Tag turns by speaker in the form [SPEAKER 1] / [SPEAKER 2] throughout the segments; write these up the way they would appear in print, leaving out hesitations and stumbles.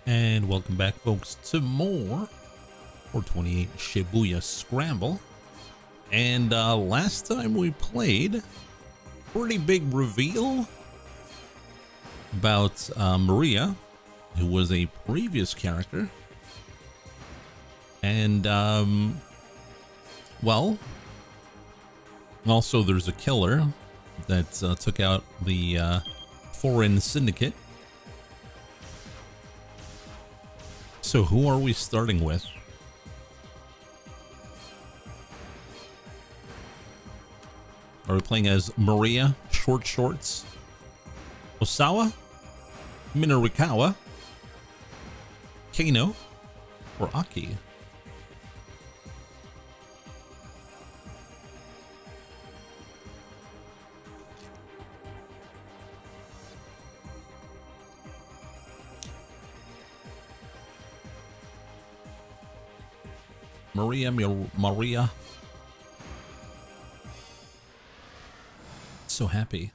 [SPEAKER 1] And welcome back, folks, to more 428 Shibuya Scramble. And last time we played, pretty big reveal about Maria, who was a previous character. And, well, also there's a killer that took out the foreign syndicate. So who are we starting with? Are we playing as Maria, Short Shorts, Osawa, Minarikawa, Kano, or Aki? Maria. So happy.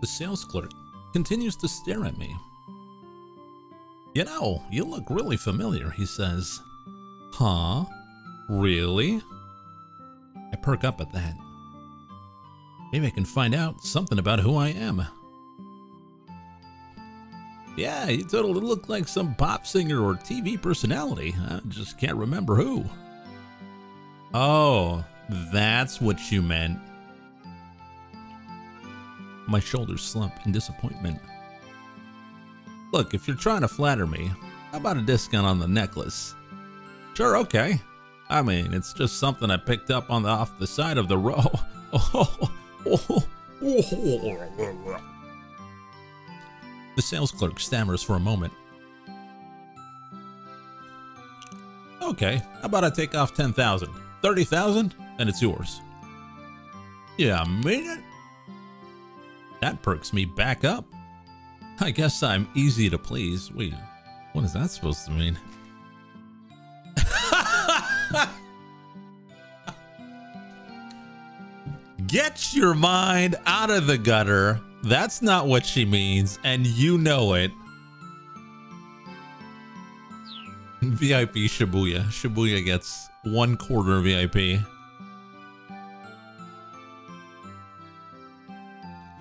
[SPEAKER 1] The sales clerk continues to stare at me. You know, you look really familiar, he says. Huh? Really? I perk up at that. Maybe I can find out something about who I am. Yeah, you totally look like some pop singer or TV personality. I just can't remember who. Oh, that's what you meant. My shoulders slump in disappointment. Look, if you're trying to flatter me, how about a discount on the necklace? Sure, okay. I mean, it's just something I picked up on off the side of the road. The sales clerk stammers for a moment. Okay, how about I take off 10,000? 30,000? And it's yours. Yeah, I mean it? That perks me back up. I guess I'm easy to please. Wait, what is that supposed to mean? Get your mind out of the gutter. That's not what she means, and you know it. VIP Shibuya. Shibuya gets 1/4 VIP.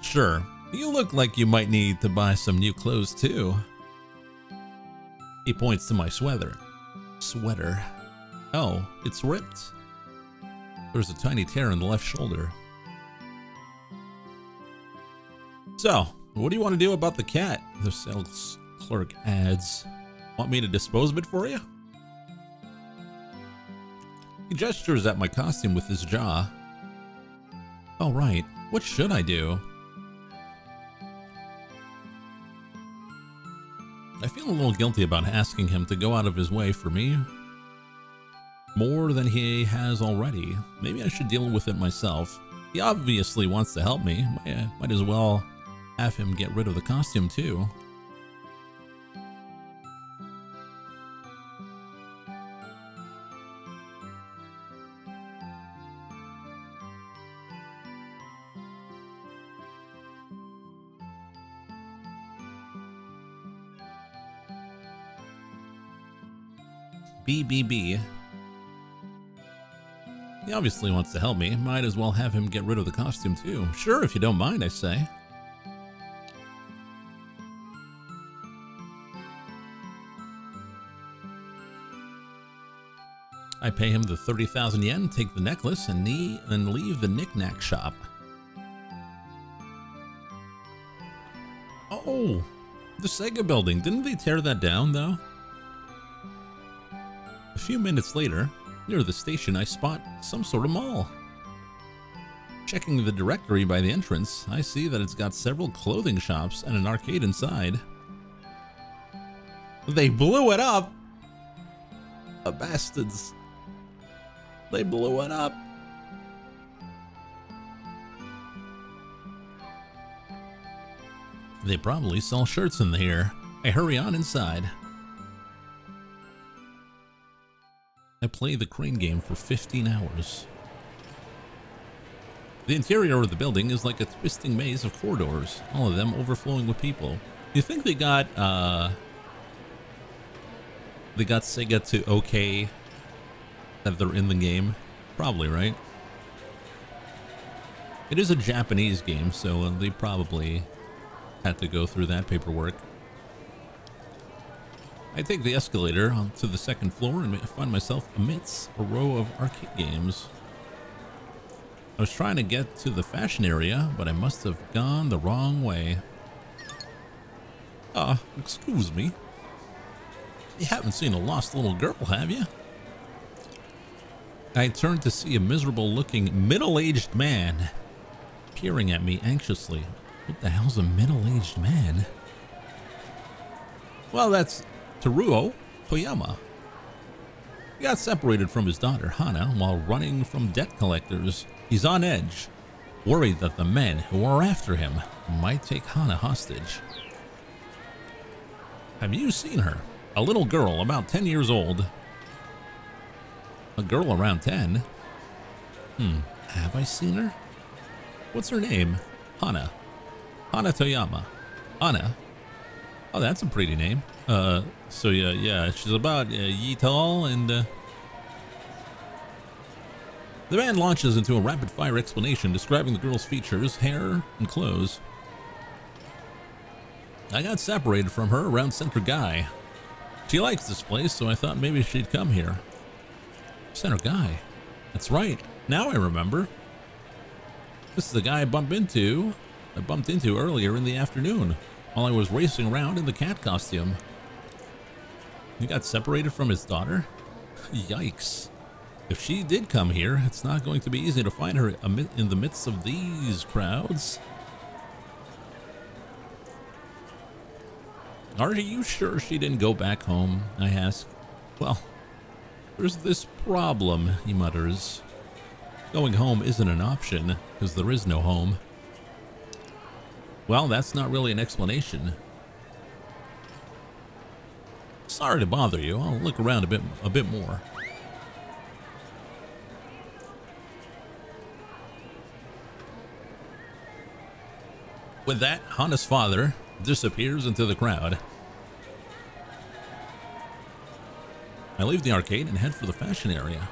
[SPEAKER 1] Sure, you look like you might need to buy some new clothes too. He points to my sweater. Oh, it's ripped. There's a tiny tear in the left shoulder. So, what do you want to do about the cat? The sales clerk adds. Want me to dispose of it for you? He gestures at my costume with his jaw. All right, what should I do? I feel a little guilty about asking him to go out of his way for me. More than he has already. Maybe I should deal with it myself. He obviously wants to help me. Might as well have him get rid of the costume too. BBB. He obviously wants to help me. Might as well have him get rid of the costume too. Sure, if you don't mind, I say. I pay him the 30,000 yen, take the necklace, and leave the knick-knack shop. Oh, the Sega building. Didn't they tear that down, though? A few minutes later, near the station, I spot some sort of mall. Checking the directory by the entrance, I see that it's got several clothing shops and an arcade inside. They blew it up! The bastards. They blew it up. They probably sell shirts in here. I hurry on inside. I play the crane game for 15 hours. The interior of the building is like a twisting maze of corridors, all of them overflowing with people. You think they got Sega to okay that they're in the game? Probably, right? It is a Japanese game, so they probably had to go through that paperwork. I take the escalator to the second floor and find myself amidst a row of arcade games. I was trying to get to the fashion area, but I must have gone the wrong way. Excuse me. You haven't seen a lost little girl, have you? I turned to see a miserable-looking middle-aged man peering at me anxiously. What the hell's a middle-aged man? Well, that's Teruo Toyama. He got separated from his daughter, Hana, while running from debt collectors. He's on edge, worried that the men who are after him might take Hana hostage. Have you seen her? A little girl about 10 years old. A girl around 10? Have I seen her? What's her name? Hana. Hana Toyama. Hana? Oh, that's a pretty name. So yeah, she's about ye tall and the man launches into a rapid-fire explanation describing the girl's features, hair, and clothes. I got separated from her around Center Guy. She likes this place, so I thought maybe she'd come here. Center Guy. That's right. Now I remember. This is the guy I bumped into earlier in the afternoon while I was racing around in the cat costume. He got separated from his daughter? Yikes. If she did come here, it's not going to be easy to find her in the midst of these crowds. Are you sure she didn't go back home? I ask. Well, there's this problem, he mutters. Going home isn't an option, because there is no home. Well, that's not really an explanation. Sorry to bother you. I'll look around a bit more. With that, Hana's father disappears into the crowd. I leave the arcade and head for the fashion area.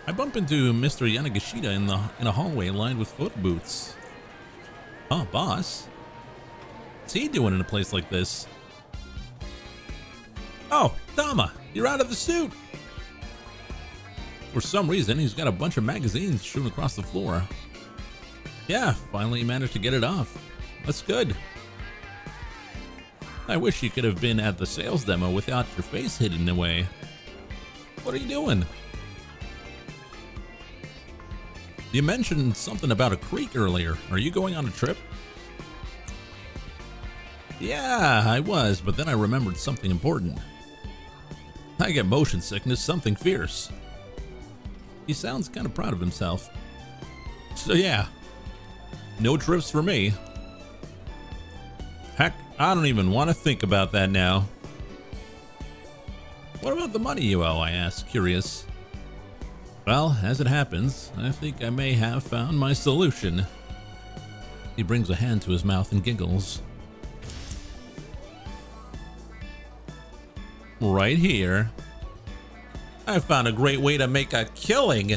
[SPEAKER 1] I bump into Mr. Yanagishita in a hallway lined with photo booths. Oh, boss. What's he doing in a place like this? Oh, Tama, you're out of the suit. For some reason, he's got a bunch of magazines strewn across the floor. Yeah, finally managed to get it off. That's good. I wish you could have been at the sales demo without your face hidden away. What are you doing? You mentioned something about a creek earlier. Are you going on a trip? Yeah, I was, but then I remembered something important. I get motion sickness, something fierce. He sounds kind of proud of himself. So yeah, no trips for me. Heck, I don't even want to think about that now. What about the money you owe? I ask, curious. Well, as it happens, I think I may have found my solution. He brings a hand to his mouth and giggles. Right here. I found a great way to make a killing.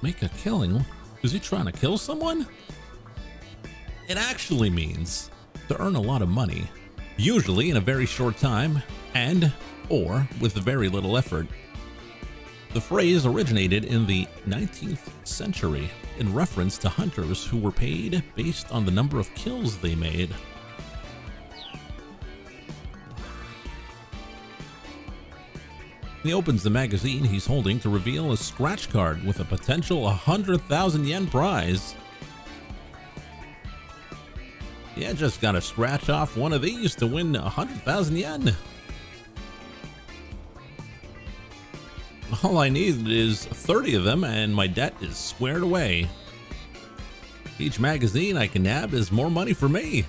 [SPEAKER 1] Make a killing? Is he trying to kill someone? It actually means to earn a lot of money, usually in a very short time or with very little effort. The phrase originated in the 19th century in reference to hunters who were paid based on the number of kills they made. He opens the magazine he's holding to reveal a scratch card with a potential 100,000 yen prize. Yeah, just gotta scratch off one of these to win 100,000 yen. All I need is 30 of them and my debt is squared away. Each magazine I can nab is more money for me.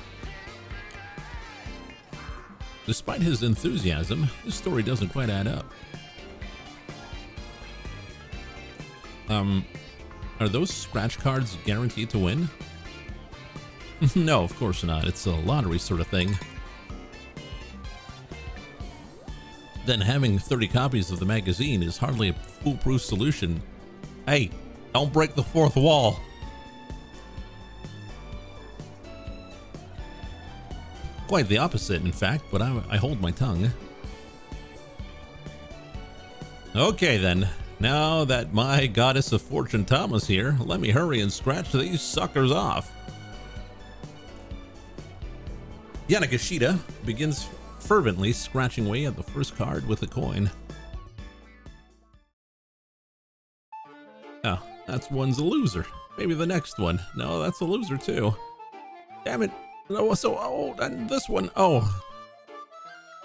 [SPEAKER 1] Despite his enthusiasm, this story doesn't quite add up. Are those scratch cards guaranteed to win? No, of course not. It's a lottery sort of thing. Then having 30 copies of the magazine is hardly a foolproof solution. Hey, don't break the fourth wall. Quite the opposite, in fact, but I hold my tongue. Okay then, now that my goddess of fortune Tama's here, let me hurry and scratch these suckers off. Yanagashita begins fervently scratching away at the first card with a coin. Oh, that's one's a loser. Maybe the next one. No, that's a loser too. Damn it. No, so, and this one. Oh.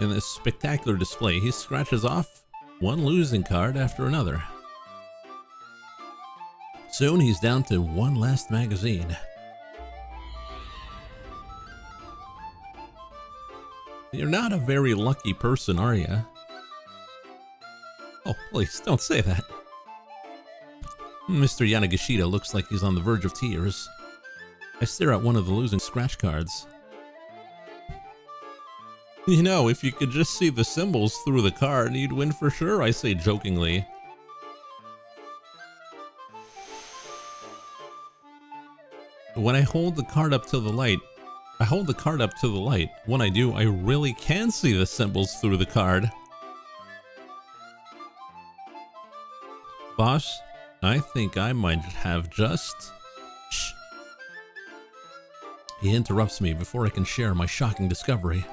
[SPEAKER 1] In this spectacular display, he scratches off one losing card after another. Soon he's down to one last magazine. You're not a very lucky person, are you? Oh, please, don't say that. Mr. Yanagashita looks like he's on the verge of tears. I stare at one of the losing scratch cards. You know, if you could just see the symbols through the card, you'd win for sure, I say jokingly. When I hold the card up to the light, When I do, I really can see the symbols through the card. Boss, I think I might have just... Shh. He interrupts me before I can share my shocking discovery.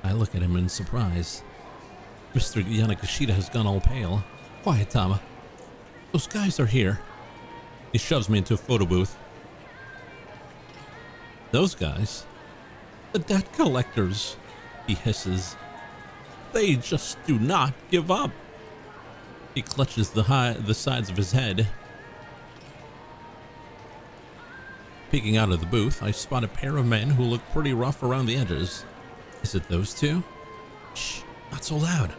[SPEAKER 1] I look at him in surprise. Mr. Yanagashita has gone all pale. Quiet, Tama. Those guys are here. He shoves me into a photo booth. Those guys? The debt collectors, he hisses. They just do not give up. He clutches the sides of his head. Peeking out of the booth, I spot a pair of men who look pretty rough around the edges. Is it those two? Shh, not so loud.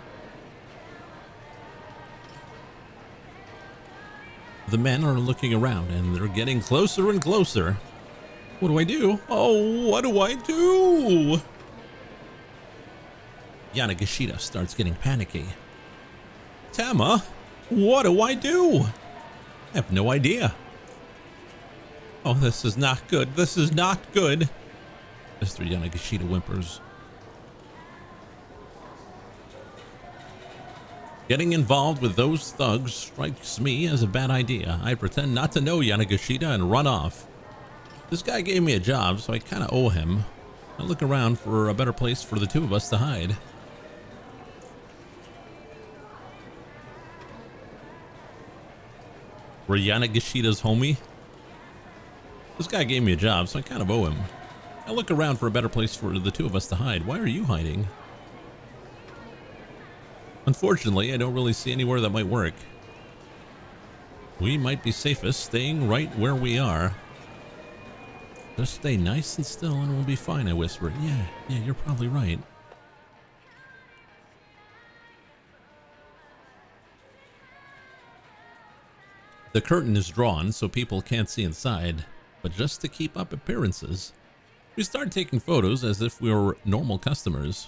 [SPEAKER 1] The men are looking around and they're getting closer and closer. What do I do? Oh, what do I do? Yanagashita starts getting panicky. Tama, what do I do? I have no idea. Oh, this is not good. This is not good. Mr. Yanagashita whimpers. Getting involved with those thugs strikes me as a bad idea. I pretend not to know Yanagashita and run off. This guy gave me a job, so I kind of owe him. I look around for a better place for the two of us to hide. We're Yanagashita's homie. This guy gave me a job, so I kind of owe him. I look around for a better place for the two of us to hide. Why are you hiding? Unfortunately, I don't really see anywhere that might work. We might be safest staying right where we are. Just stay nice and still and we'll be fine, I whisper. Yeah, you're probably right. The curtain is drawn so people can't see inside, but just to keep up appearances. We start taking photos as if we were normal customers.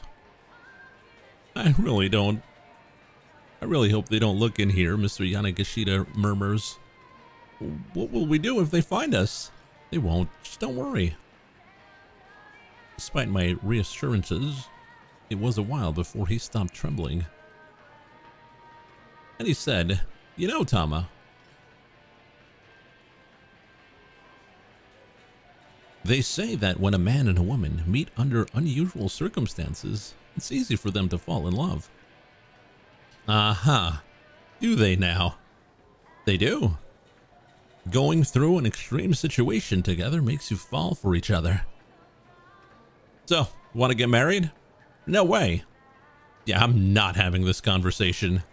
[SPEAKER 1] I really hope they don't look in here, Mr. Yanagashita murmurs. What will we do if they find us? They won't. Just don't worry. Despite my reassurances, it was a while before he stopped trembling. And he said, "You know, Tama, they say that when a man and a woman meet under unusual circumstances, it's easy for them to fall in love." Aha. Do they now? They do. Going through an extreme situation together makes you fall for each other. So, want to get married? No way. Yeah, I'm not having this conversation.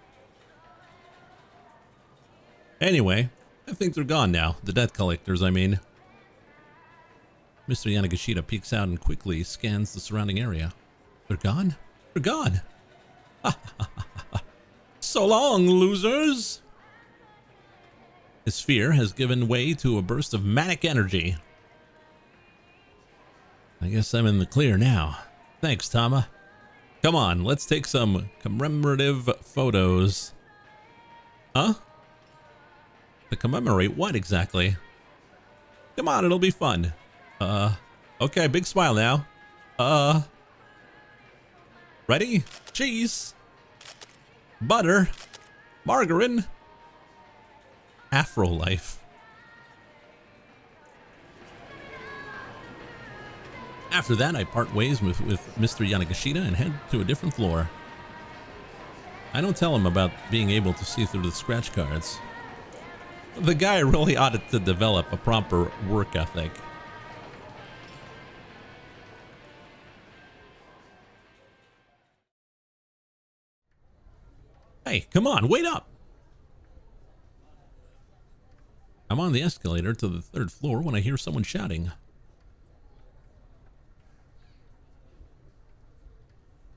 [SPEAKER 1] Anyway, I think they're gone now. The debt collectors, I mean. Mr. Yanagashita peeks out and quickly scans the surrounding area. They're gone? They're gone. So long, losers! His fear has given way to a burst of manic energy. I guess I'm in the clear now. Thanks, Tama. Come on, let's take some commemorative photos. Huh? To commemorate what exactly? Come on, it'll be fun. Okay, big smile now. Ready? Cheese. Butter. Margarine. Afro life. After that, I part ways with Mr. Yanagashita and head to a different floor. I don't tell him about being able to see through the scratch cards. The guy really ought to develop a proper work ethic. Hey, come on, wait up! I'm on the escalator to the 3rd floor when I hear someone shouting.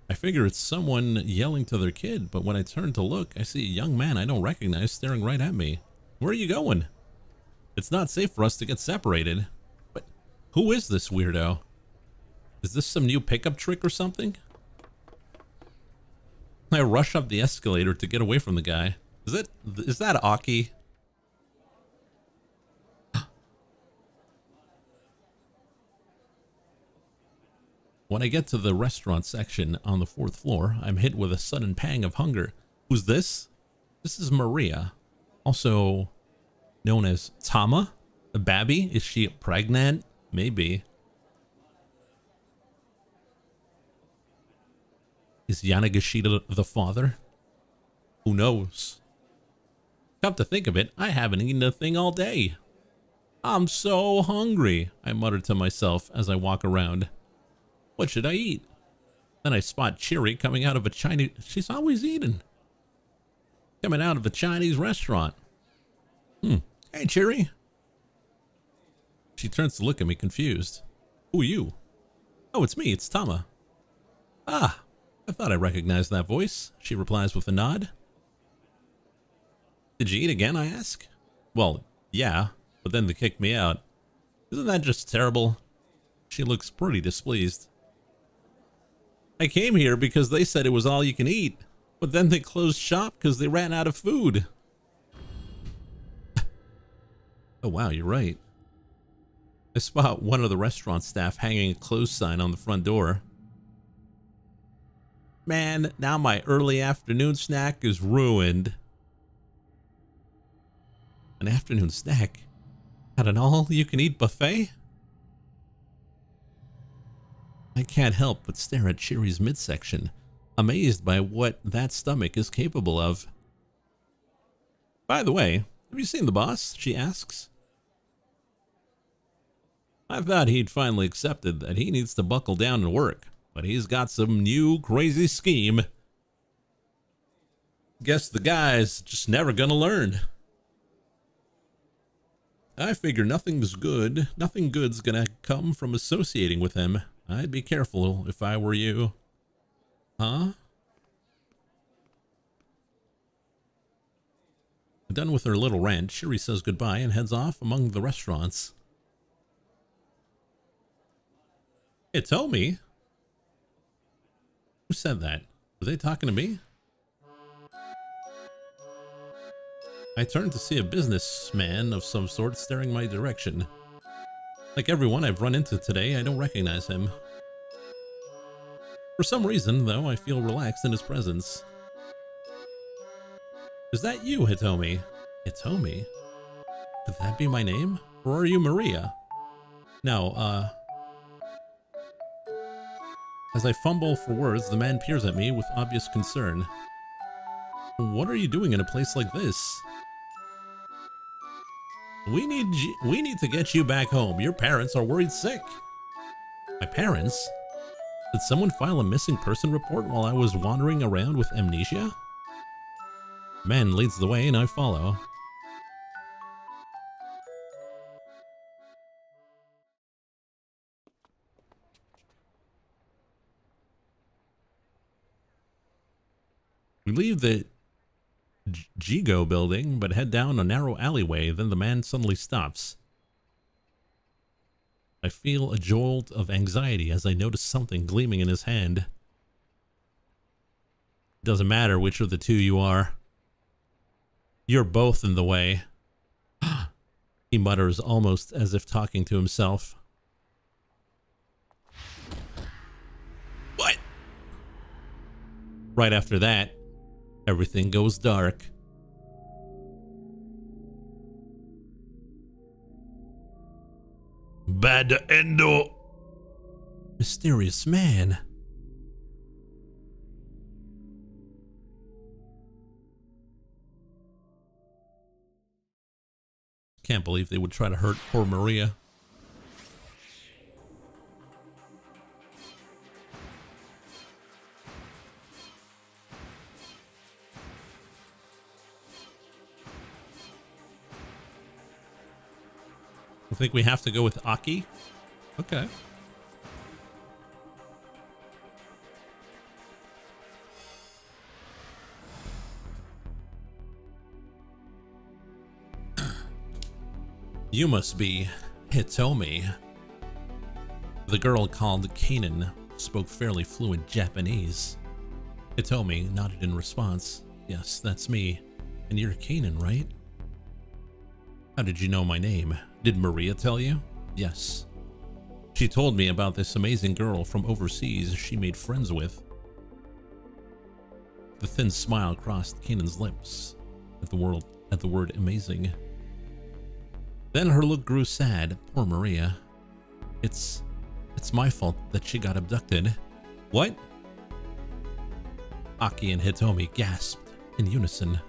[SPEAKER 1] I figure it's someone yelling to their kid, but when I turn to look, I see a young man I don't recognize staring right at me. Where are you going? It's not safe for us to get separated. But who is this weirdo? Is this some new pickup trick or something? I rush up the escalator to get away from the guy. Is that Aki? When I get to the restaurant section on the 4th floor, I'm hit with a sudden pang of hunger. Who's this? This is Maria, also known as Tama. A babby? Is she pregnant? Maybe. Is Yanagashita the father? Who knows? Come to think of it, I haven't eaten a thing all day. I'm so hungry, I mutter to myself as I walk around. What should I eat? Then I spot Chiri coming out of a Chinese... She's always eating. Coming out of a Chinese restaurant. Hey, Chiri. She turns to look at me confused. Who are you? Oh, it's me. It's Tama. Ah, I thought I recognized that voice. She replies with a nod. Did you eat again, I ask? Well, yeah, but then they kicked me out. Isn't that just terrible? She looks pretty displeased. I came here because they said it was all you can eat, but then they closed shop because they ran out of food. Oh wow, you're right. I spot one of the restaurant staff hanging a closed sign on the front door. Man, now my early afternoon snack is ruined. An afternoon snack? At an all-you-can-eat buffet? I can't help but stare at Chiri's midsection, amazed by what that stomach is capable of. By the way, have you seen the boss? She asks. I thought he'd finally accepted that he needs to buckle down and work, but he's got some new crazy scheme. Guess the guy's just never gonna learn. I figure nothing good's gonna come from associating with him. I'd be careful if I were you. Huh? Done with her little rant, Chiri says goodbye and heads off among the restaurants. Hey, tell me. Who said that? Were they talking to me? I turn to see a businessman of some sort staring my direction. Like everyone I've run into today, I don't recognize him. For some reason, though, I feel relaxed in his presence. Is that you, Hitomi? Hitomi? Could that be my name? Or are you Maria? No, As I fumble for words, the man peers at me with obvious concern. What are you doing in a place like this? We need to get you back home. Your parents are worried sick. My parents? Did someone file a missing person report while I was wandering around with amnesia? The man leads the way and I follow. We leave the Jigo building, but head down a narrow alleyway. Then the man suddenly stops. I feel a jolt of anxiety as I notice something gleaming in his hand. Doesn't matter which of the two you are. You're both in the way. He mutters almost as if talking to himself. What? Right after that, everything goes dark. Bad endo. Mysterious man. Can't believe they would try to hurt poor Maria. I think we have to go with Aki. Okay. You must be Hitomi. The girl called Kanan spoke fairly fluent Japanese. Hitomi nodded in response. Yes, that's me. And you're Kanan, right? How did you know my name? Did Maria tell you? Yes. She told me about this amazing girl from overseas she made friends with. The thin smile crossed Kanan's lips at the word amazing. Then her look grew sad. Poor Maria. It's my fault that she got abducted. What? Aki and Hitomi gasped in unison.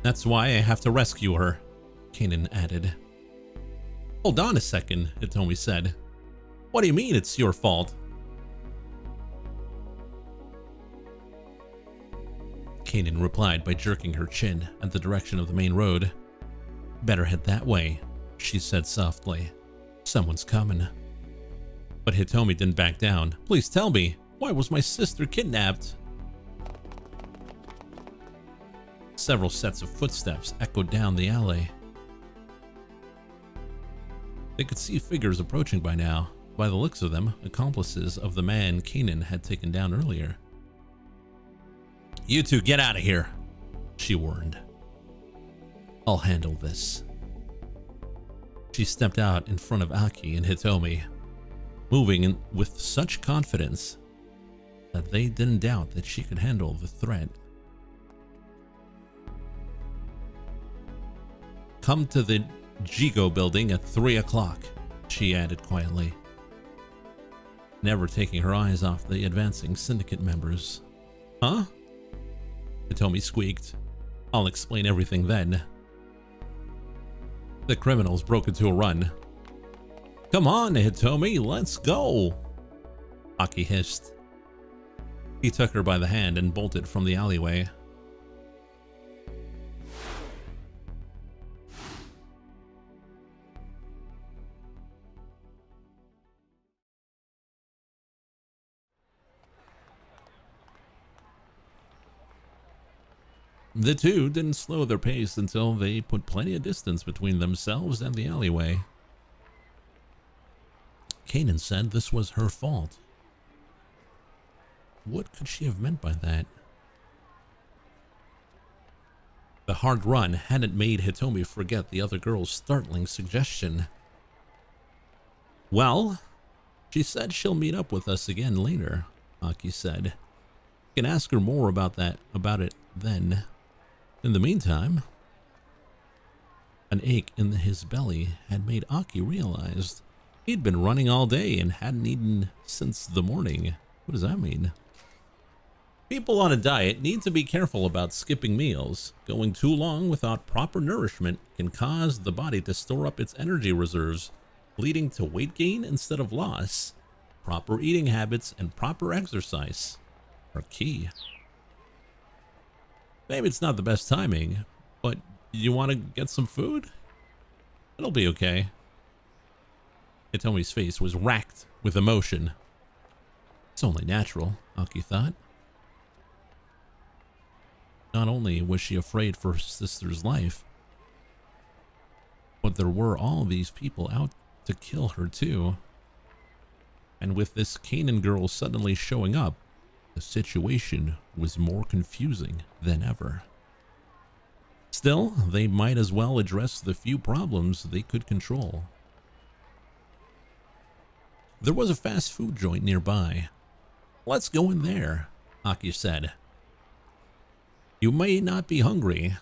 [SPEAKER 1] That's why I have to rescue her, Kanan added. Hold on a second, Hitomi said. What do you mean it's your fault? Kanan replied by jerking her chin at the direction of the main road. Better head that way, she said softly. Someone's coming. But Hitomi didn't back down. Please tell me, why was my sister kidnapped? Several sets of footsteps echoed down the alley. They could see figures approaching by now. By the looks of them, accomplices of the man Kanan had taken down earlier. You two get out of here, she warned. I'll handle this. She stepped out in front of Aki and Hitomi, moving with such confidence that they didn't doubt that she could handle the threat. Come to the Jigo building at 3 o'clock, she added quietly, never taking her eyes off the advancing syndicate members. Huh? Hitomi squeaked. I'll explain everything then. The criminals broke into a run. Come on, Hitomi, let's go, Aki hissed. He took her by the hand and bolted from the alleyway. The two didn't slow their pace until they put plenty of distance between themselves and the alleyway. Kanan said this was her fault. What could she have meant by that? The hard run hadn't made Hitomi forget the other girl's startling suggestion. Well, she said she'll meet up with us again later, Aki said. You can ask her more about it then. In the meantime, an ache in his belly had made Aki realize he'd been running all day and hadn't eaten since the morning. What does that mean? People on a diet need to be careful about skipping meals. Going too long without proper nourishment can cause the body to store up its energy reserves, leading to weight gain instead of loss. Proper eating habits and proper exercise are key. Maybe it's not the best timing, but you want to get some food? It'll be okay. Hitomi's face was racked with emotion. It's only natural, Aki thought. Not only was she afraid for her sister's life, but there were all these people out to kill her too. And with this Kanan girl suddenly showing up, the situation was more confusing than ever. Still, they might as well address the few problems they could control. There was a fast food joint nearby. "Let's go in there," Aki said. "You may not be hungry,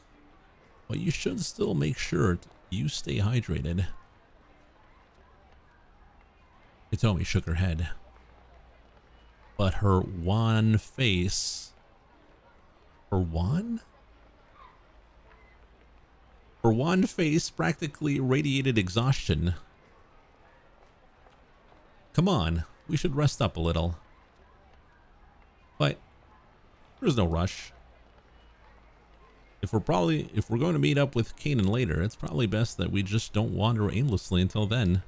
[SPEAKER 1] but you should still make sure you stay hydrated." Hitomi shook her head. But her wan face... Her wan face practically radiated exhaustion. "Come on, we should rest up a little." But there's no rush. If we're going to meet up with Kanan later, it's probably best that we just don't wander aimlessly until then.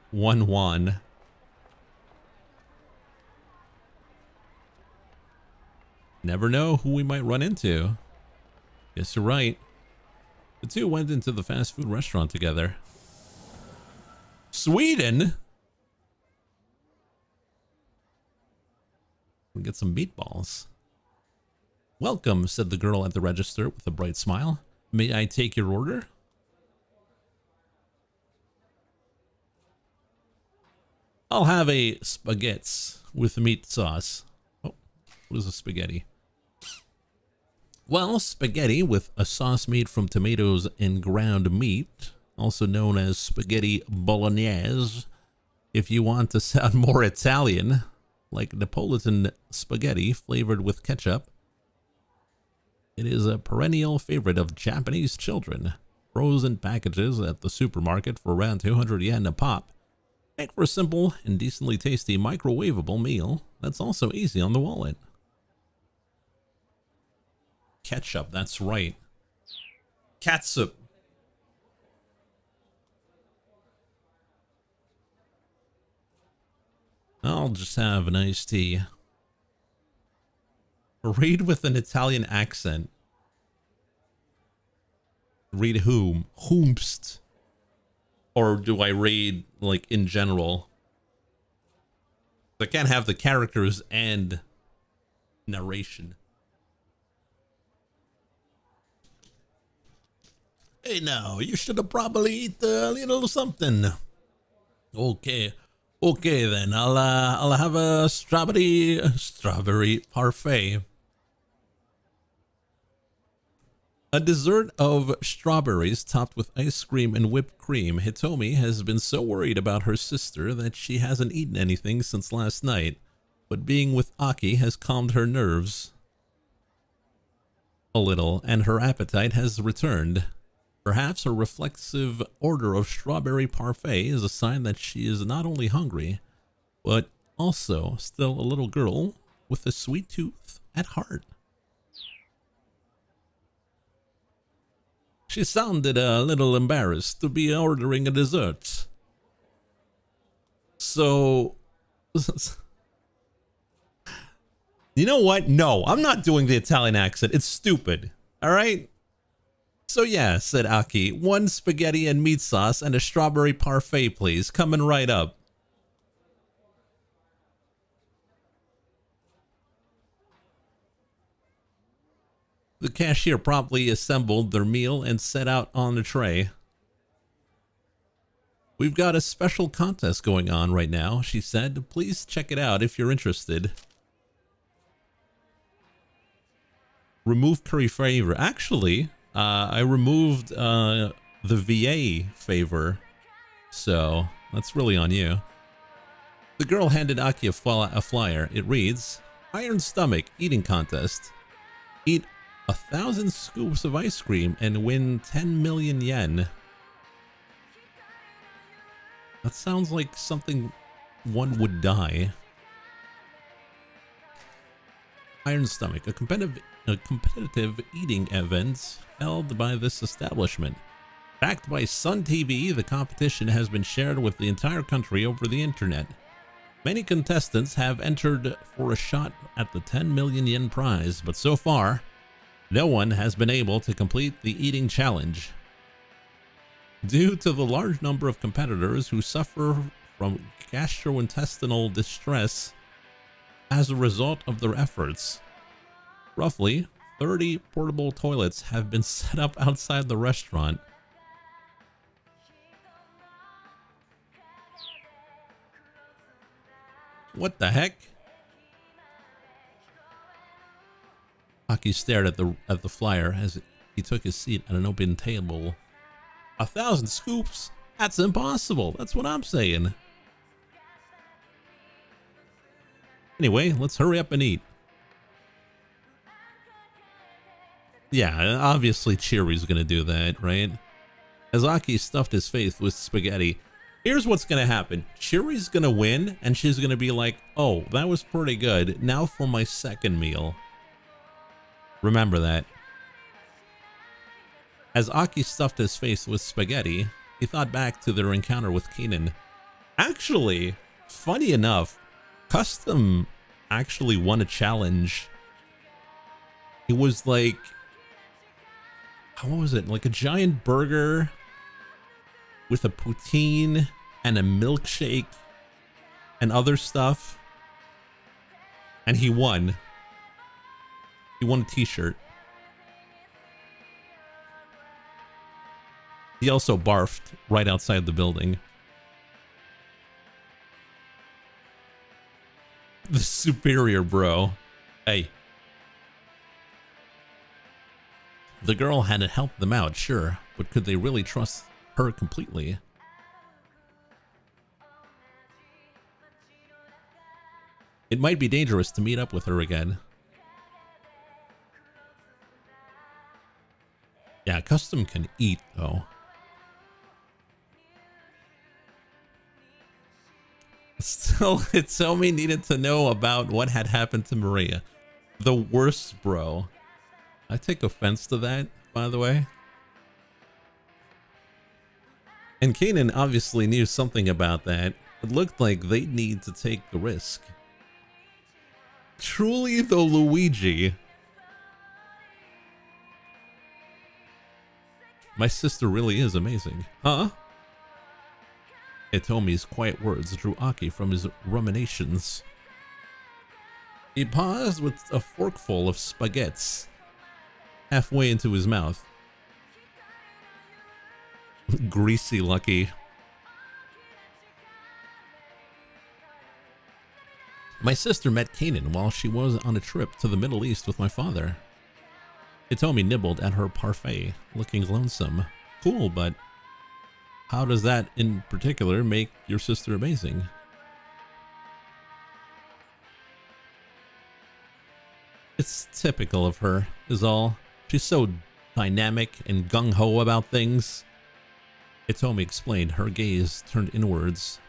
[SPEAKER 1] One won. Never know who we might run into. Yes, you're right. The two went into the fast food restaurant together. Sweden? We get some meatballs. "Welcome," said the girl at the register with a bright smile. "May I take your order?" "I'll have a spaghetti with meat sauce." Oh, what is a spaghetti? "Well, spaghetti with a sauce made from tomatoes and ground meat, also known as spaghetti bolognese, if you want to sound more Italian, like Napolitan spaghetti flavored with ketchup. It is a perennial favorite of Japanese children. Frozen packages at the supermarket for around 200 yen a pop. Make for a simple and decently tasty microwavable meal that's also easy on the wallet." Ketchup, that's right. Catsup. "I'll just have an iced tea." Read with an Italian accent. Read whom? Whomst. Or do I read, like, in general? I can't have the characters and narration. "Hey now, you should have probably eat a little something." Okay then, I'll have a strawberry parfait. A dessert of strawberries topped with ice cream and whipped cream. Hitomi has been so worried about her sister that she hasn't eaten anything since last night, but being with Aki has calmed her nerves a little, and her appetite has returned. Perhaps her reflexive order of strawberry parfait is a sign that she is not only hungry, but also still a little girl with a sweet tooth at heart. She sounded a little embarrassed to be ordering a dessert. So... You know what? No, I'm not doing the Italian accent. It's stupid. Alright? "So yeah," said Aki, "one spaghetti and meat sauce and a strawberry parfait, please. Coming right up." The cashier promptly assembled their meal and set out on the tray. "We've got a special contest going on right now," she said. "Please check it out if you're interested." Remove curry favor. Actually, I removed the VA favor, so that's really on you. The girl handed Aki a flyer. It reads, "Iron Stomach Eating Contest. Eat 1,000 scoops of ice cream and win 10 million yen. That sounds like something one would die. Iron Stomach, a competitive eating event held by this establishment. Backed by Sun TV, the competition has been shared with the entire country over the internet. Many contestants have entered for a shot at the 10 million yen prize, but so far, no one has been able to complete the eating challenge. Due to the large number of competitors who suffer from gastrointestinal distress as a result of their efforts, roughly 30 portable toilets have been set up outside the restaurant. What the heck? Aki stared at the flyer as he took his seat at an open table. 1,000 scoops? That's impossible. That's what I'm saying. Anyway, let's hurry up and eat. Yeah, obviously Chiri's gonna do that, right? As Aki stuffed his face with spaghetti, here's what's gonna happen. Chiri's gonna win, and she's gonna be like, oh, that was pretty good. Now for my second meal. Remember that. As Aki stuffed his face with spaghetti, he thought back to their encounter with Keenan. Actually, funny enough, Custom actually won a challenge. It was like, what was it? Like a giant burger with a poutine and a milkshake and other stuff. And he won. He won a t-shirt. He also barfed right outside the building. The superior bro. Hey. The girl had helped them out, sure, but could they really trust her completely? It might be dangerous to meet up with her again. Yeah, Custom can eat, though. Still, Hitomi needed to know about what had happened to Maria. The worst, bro. I take offense to that, by the way. And Kanan obviously knew something about that. It looked like they'd need to take the risk. Truly the Luigi. My sister really is amazing. Huh? Hitomi's quiet words drew Aki from his ruminations. He paused with a forkful of spaghettis halfway into his mouth. Greasy Lucky. My sister met Kanan while she was on a trip to the Middle East with my father. Hitomi nibbled at her parfait, looking lonesome. Cool, but how does that in particular make your sister amazing? It's typical of her, is all. She's so dynamic and gung-ho about things. Hitomi explained, her gaze turned inwards.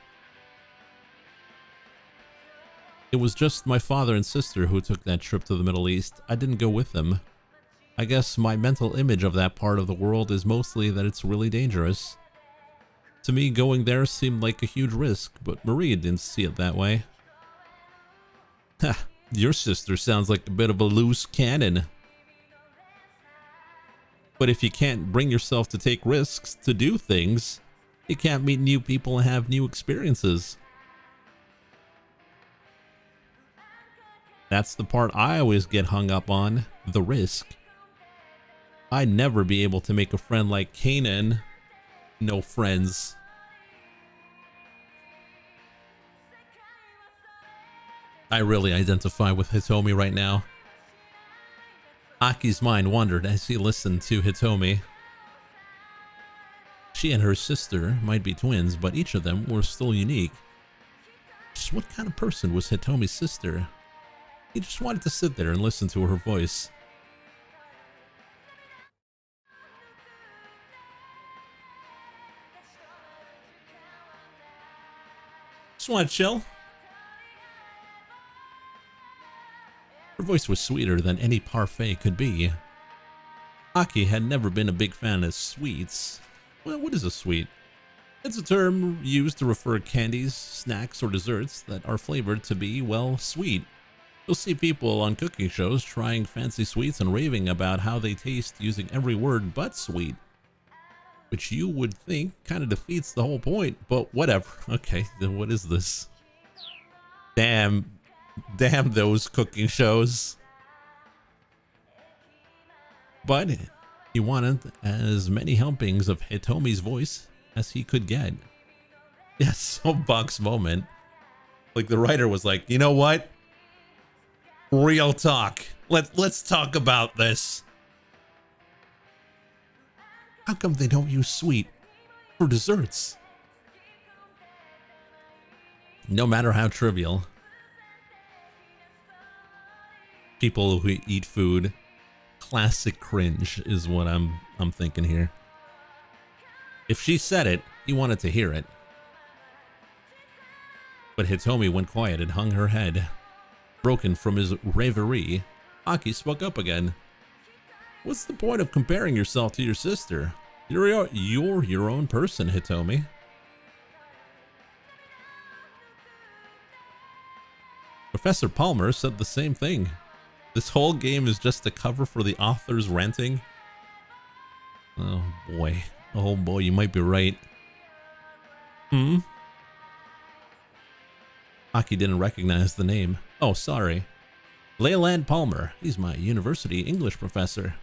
[SPEAKER 1] It was just my father and sister who took that trip to the Middle East. I didn't go with them. I guess my mental image of that part of the world is mostly that it's really dangerous. To me, going there seemed like a huge risk, but Maria didn't see it that way. Ha, your sister sounds like a bit of a loose cannon. But if you can't bring yourself to take risks, to do things, you can't meet new people and have new experiences. That's the part I always get hung up on, the risk. I'd never be able to make a friend like Kanan. No friends. I really identify with Hitomi right now. Aki's mind wandered as he listened to Hitomi. She and her sister might be twins, but each of them were still unique. Just what kind of person was Hitomi's sister? He just wanted to sit there and listen to her voice. Just want to chill. Her voice was sweeter than any parfait could be. Aki had never been a big fan of sweets. Well, what is a sweet? It's a term used to refer to candies, snacks, or desserts that are flavored to be, well, sweet. You'll see people on cooking shows trying fancy sweets and raving about how they taste using every word but sweet. Which you would think kind of defeats the whole point, but whatever. Okay, then what is this? Damn those cooking shows. But he wanted as many helpings of Hitomi's voice as he could get. Yeah, soapbox moment. Like the writer was like, you know what? Real talk. Let's talk about this. How come they don't use sweet for desserts? No matter how trivial. People who eat food, classic cringe is what I'm thinking here. If she said it, he wanted to hear it. But Hitomi went quiet and hung her head. Broken from his reverie, Aki spoke up again. What's the point of comparing yourself to your sister? You're your own person, Hitomi. Professor Palmer said the same thing. This whole game is just a cover for the author's ranting. Oh boy. Oh boy, you might be right. Aki didn't recognize the name. Oh, sorry. Leyland Palmer. He's my university English professor.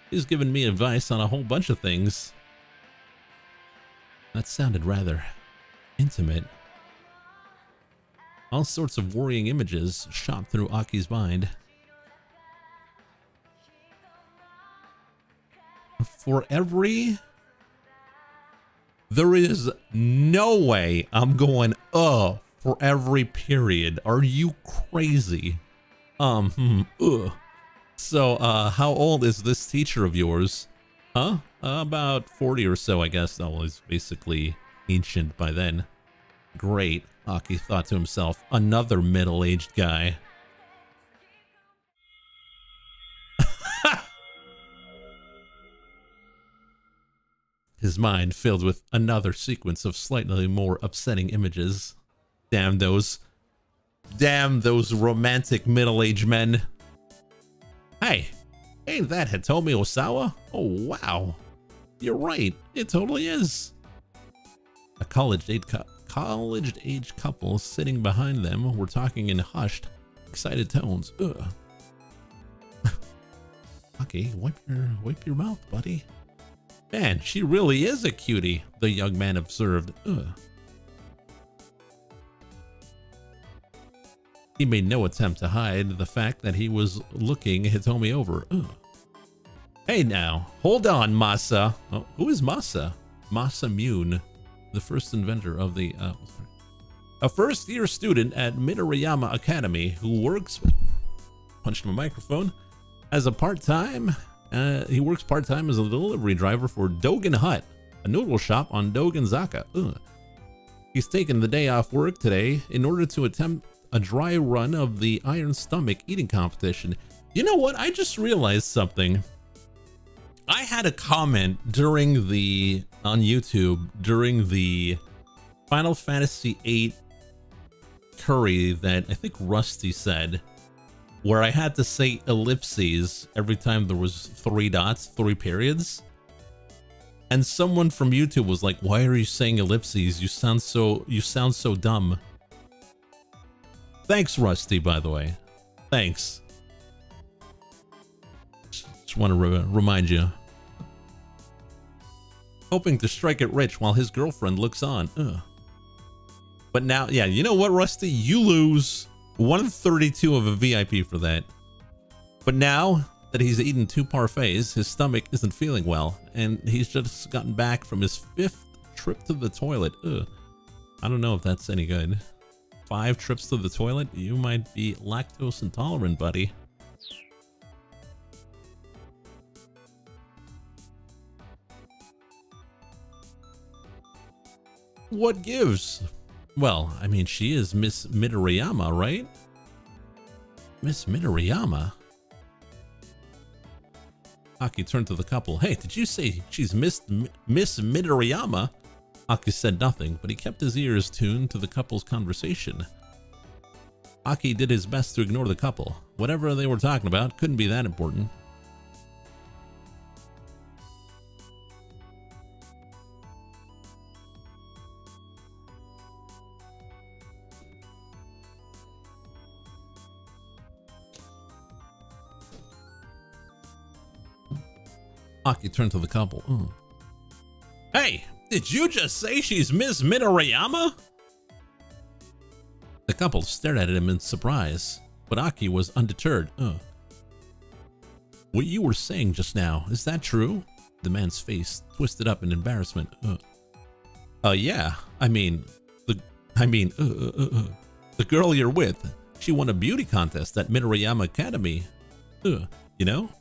[SPEAKER 1] He's given me advice on a whole bunch of things. That sounded rather intimate. All sorts of worrying images shot through Aki's mind. For every... There is no way I'm going, for every period. Are you crazy? So, how old is this teacher of yours? Huh? About 40 or so, I guess. Oh, he's basically ancient by then. Great, Aki thought to himself. Another middle-aged guy. His mind filled with another sequence of slightly more upsetting images. Damn those romantic middle-aged men. Hey, ain't that Hitomi Osawa? Oh, wow. You're right, it totally is. A college-age couple sitting behind them were talking in hushed, excited tones. Ugh. Okay, wipe your mouth, buddy. Man, she really is a cutie, the young man observed. Ugh. He made no attempt to hide the fact that he was looking Hitomi over. Ugh. Hey now, hold on, Masa. Oh, who is Masa? Masa Mune, the first inventor of the... a first-year student at Midoriyama Academy who works... Punched my microphone. As a part-time... he works part-time as a delivery driver for Dogen Hut, a noodle shop on Dogenzaka. Ugh. He's taken the day off work today in order to attempt a dry run of the Iron Stomach eating competition. You know what? I just realized something. I had a comment during the on YouTube during the Final Fantasy VIII curry that I think Rusty said, where I had to say ellipses every time there was 3 dots, 3 periods. And someone from YouTube was like, "Why are you saying ellipses? You sound so dumb." Thanks, Rusty, by the way. Thanks. Just want to remind you. Hoping to strike it rich while his girlfriend looks on. Ugh. But now, yeah, you know what, Rusty? You lose 132 of a VIP for that. But now that he's eaten 2 parfaits, his stomach isn't feeling well, and he's just gotten back from his 5th trip to the toilet. Ugh. I don't know if that's any good. 5 trips to the toilet? You might be lactose intolerant, buddy. What gives? Well, I mean, she is Miss Midoriyama, right? Miss Midoriyama? Aki turned to the couple. Hey, did you say she's Miss Midoriyama? Aki said nothing, but he kept his ears tuned to the couple's conversation. Aki did his best to ignore the couple. Whatever they were talking about couldn't be that important. Aki turned to the couple. Hey, did you just say she's Miss Midoriyama? The couple stared at him in surprise, but Aki was undeterred. What you were saying just now, is that true? The man's face twisted up in embarrassment. Yeah, I mean, the girl you're with, she won a beauty contest at Midoriyama Academy. You know?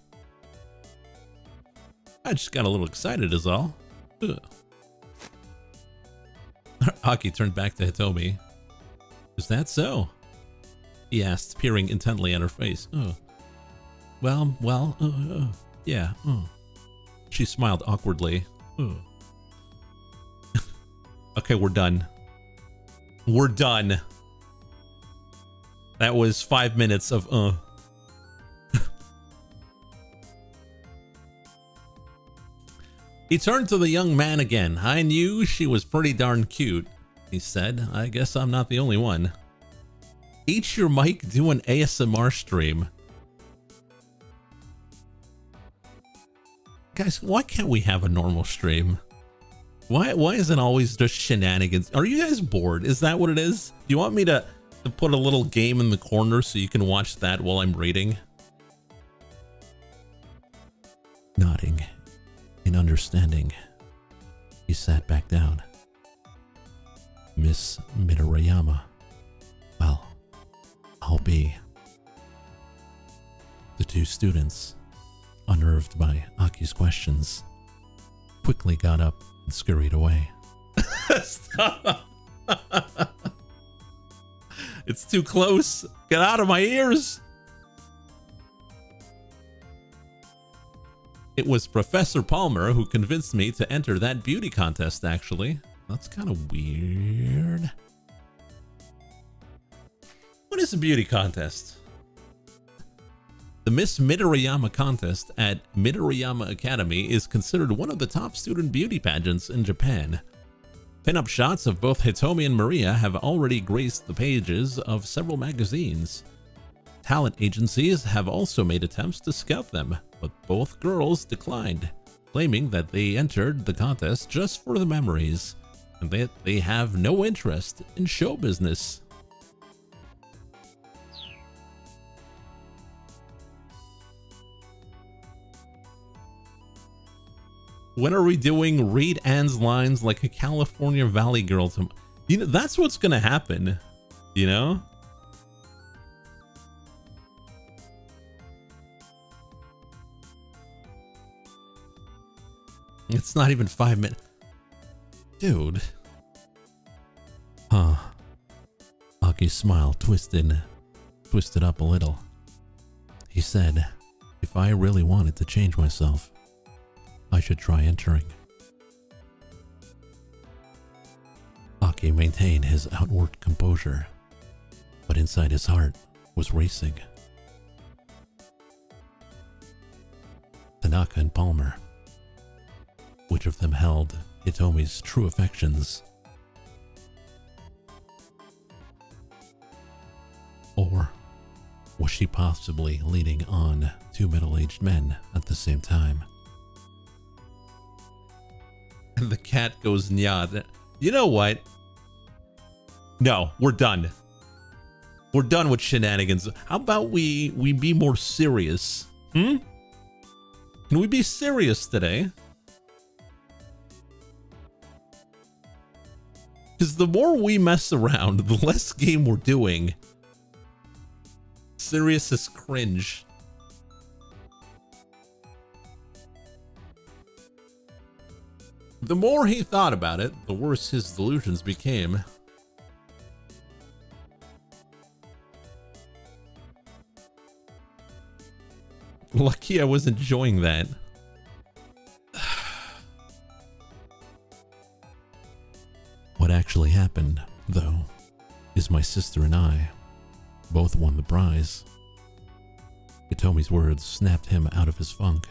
[SPEAKER 1] I just got a little excited is all. Aki turned back to Hitomi. Is that so? He asked, peering intently at her face. Yeah. She smiled awkwardly. Okay, we're done. We're done. That was 5 minutes of He turned to the young man again. I knew she was pretty darn cute, he said. I guess I'm not the only one. Eat your mic, do an ASMR stream. Guys, why can't we have a normal stream? Why is it always just shenanigans? Are you guys bored? Is that what it is? Do you want me to put a little game in the corner so you can watch that while I'm reading? Nodding in understanding, he sat back down. Miss Midoriyama. Well, I'll be. The two students, unnerved by Aki's questions, quickly got up and scurried away. Stop! It's too close. Get out of my ears! It was Professor Palmer who convinced me to enter that beauty contest, actually. That's kind of weird. What is a beauty contest? The Miss Midoriyama contest at Midoriyama Academy is considered one of the top student beauty pageants in Japan. Pin-up shots of both Hitomi and Maria have already graced the pages of several magazines. Talent agencies have also made attempts to scout them, but both girls declined, claiming that they entered the contest just for the memories, and that they have no interest in show business. When are we doing read Anne's lines like a California Valley girl? You know, that's what's gonna happen, you know? It's not even 5 minutes. Dude. Huh. Aki's smile twisted up a little. He said, if I really wanted to change myself, I should try entering. Aki maintained his outward composure, but inside his heart was racing. Tanaka and Palmer. Which of them held Hitomi's true affections? Or was she possibly leading on two middle-aged men at the same time? And the cat goes nyad. You know what? No, we're done. We're done with shenanigans. How about we be more serious? Can we be serious today? Because the more we mess around, the less game we're doing. Serious is cringe. The more he thought about it, the worse his delusions became. Lucky I was enjoying that. What actually happened, though, is my sister and I both won the prize. Hitomi's words snapped him out of his funk.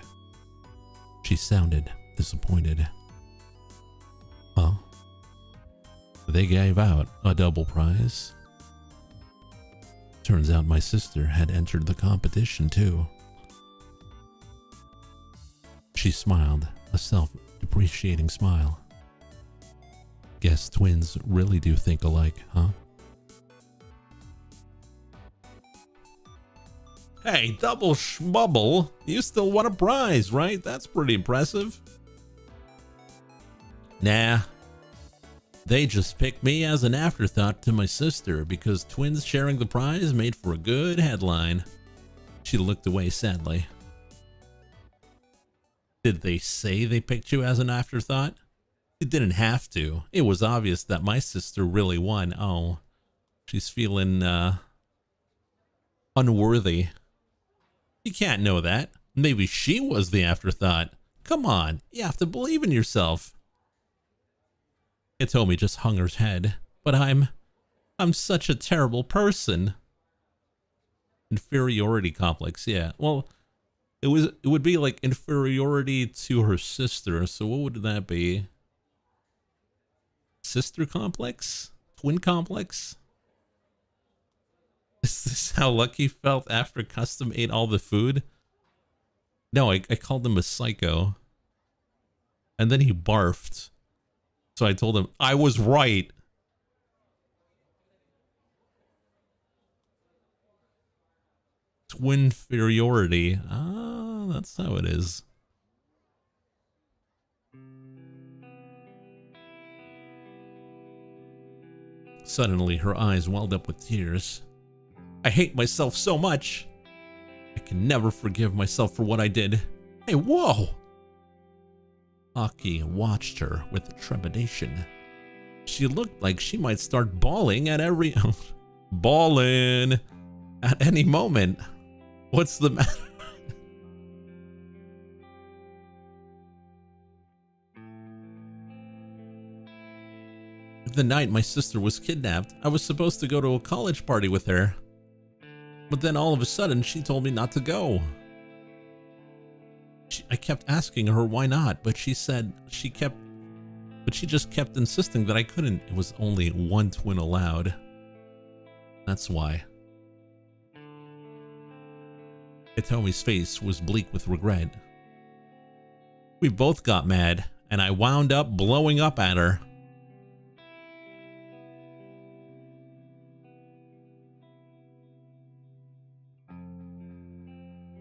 [SPEAKER 1] She sounded disappointed. Huh? They gave out a double prize? Turns out my sister had entered the competition too. She smiled, a self-depreciating smile. Guess twins really do think alike, huh? Hey, double schmubble, you still won a prize, right? That's pretty impressive. Nah. They just picked me as an afterthought to my sister because twins sharing the prize made for a good headline. She looked away sadly. Did they say they picked you as an afterthought? It didn't have to. It was obvious that my sister really won. Oh, she's feeling, unworthy. You can't know that. Maybe she was the afterthought. Come on, you have to believe in yourself. Hitomi just hung her head. But I'm such a terrible person. Inferiority complex, yeah. Well, it would be like inferiority to her sister. So what would that be? Sister complex? Twin complex? Is this how Lucky felt after Custom ate all the food? No, I called him a psycho. And then he barfed. So I told him, I was right. Twin inferiority. Ah, that's how it is. Suddenly, her eyes welled up with tears. I hate myself so much. I can never forgive myself for what I did. Hey, whoa! Aki watched her with trepidation. She looked like she might start bawling at every... bawling! At any moment. What's the matter? The night my sister was kidnapped, I was supposed to go to a college party with her. But then all of a sudden, she told me not to go. I kept asking her why not, but she said she just kept insisting that I couldn't. It was only one twin allowed. That's why. Hitomi's face was bleak with regret. We both got mad, and I wound up blowing up at her.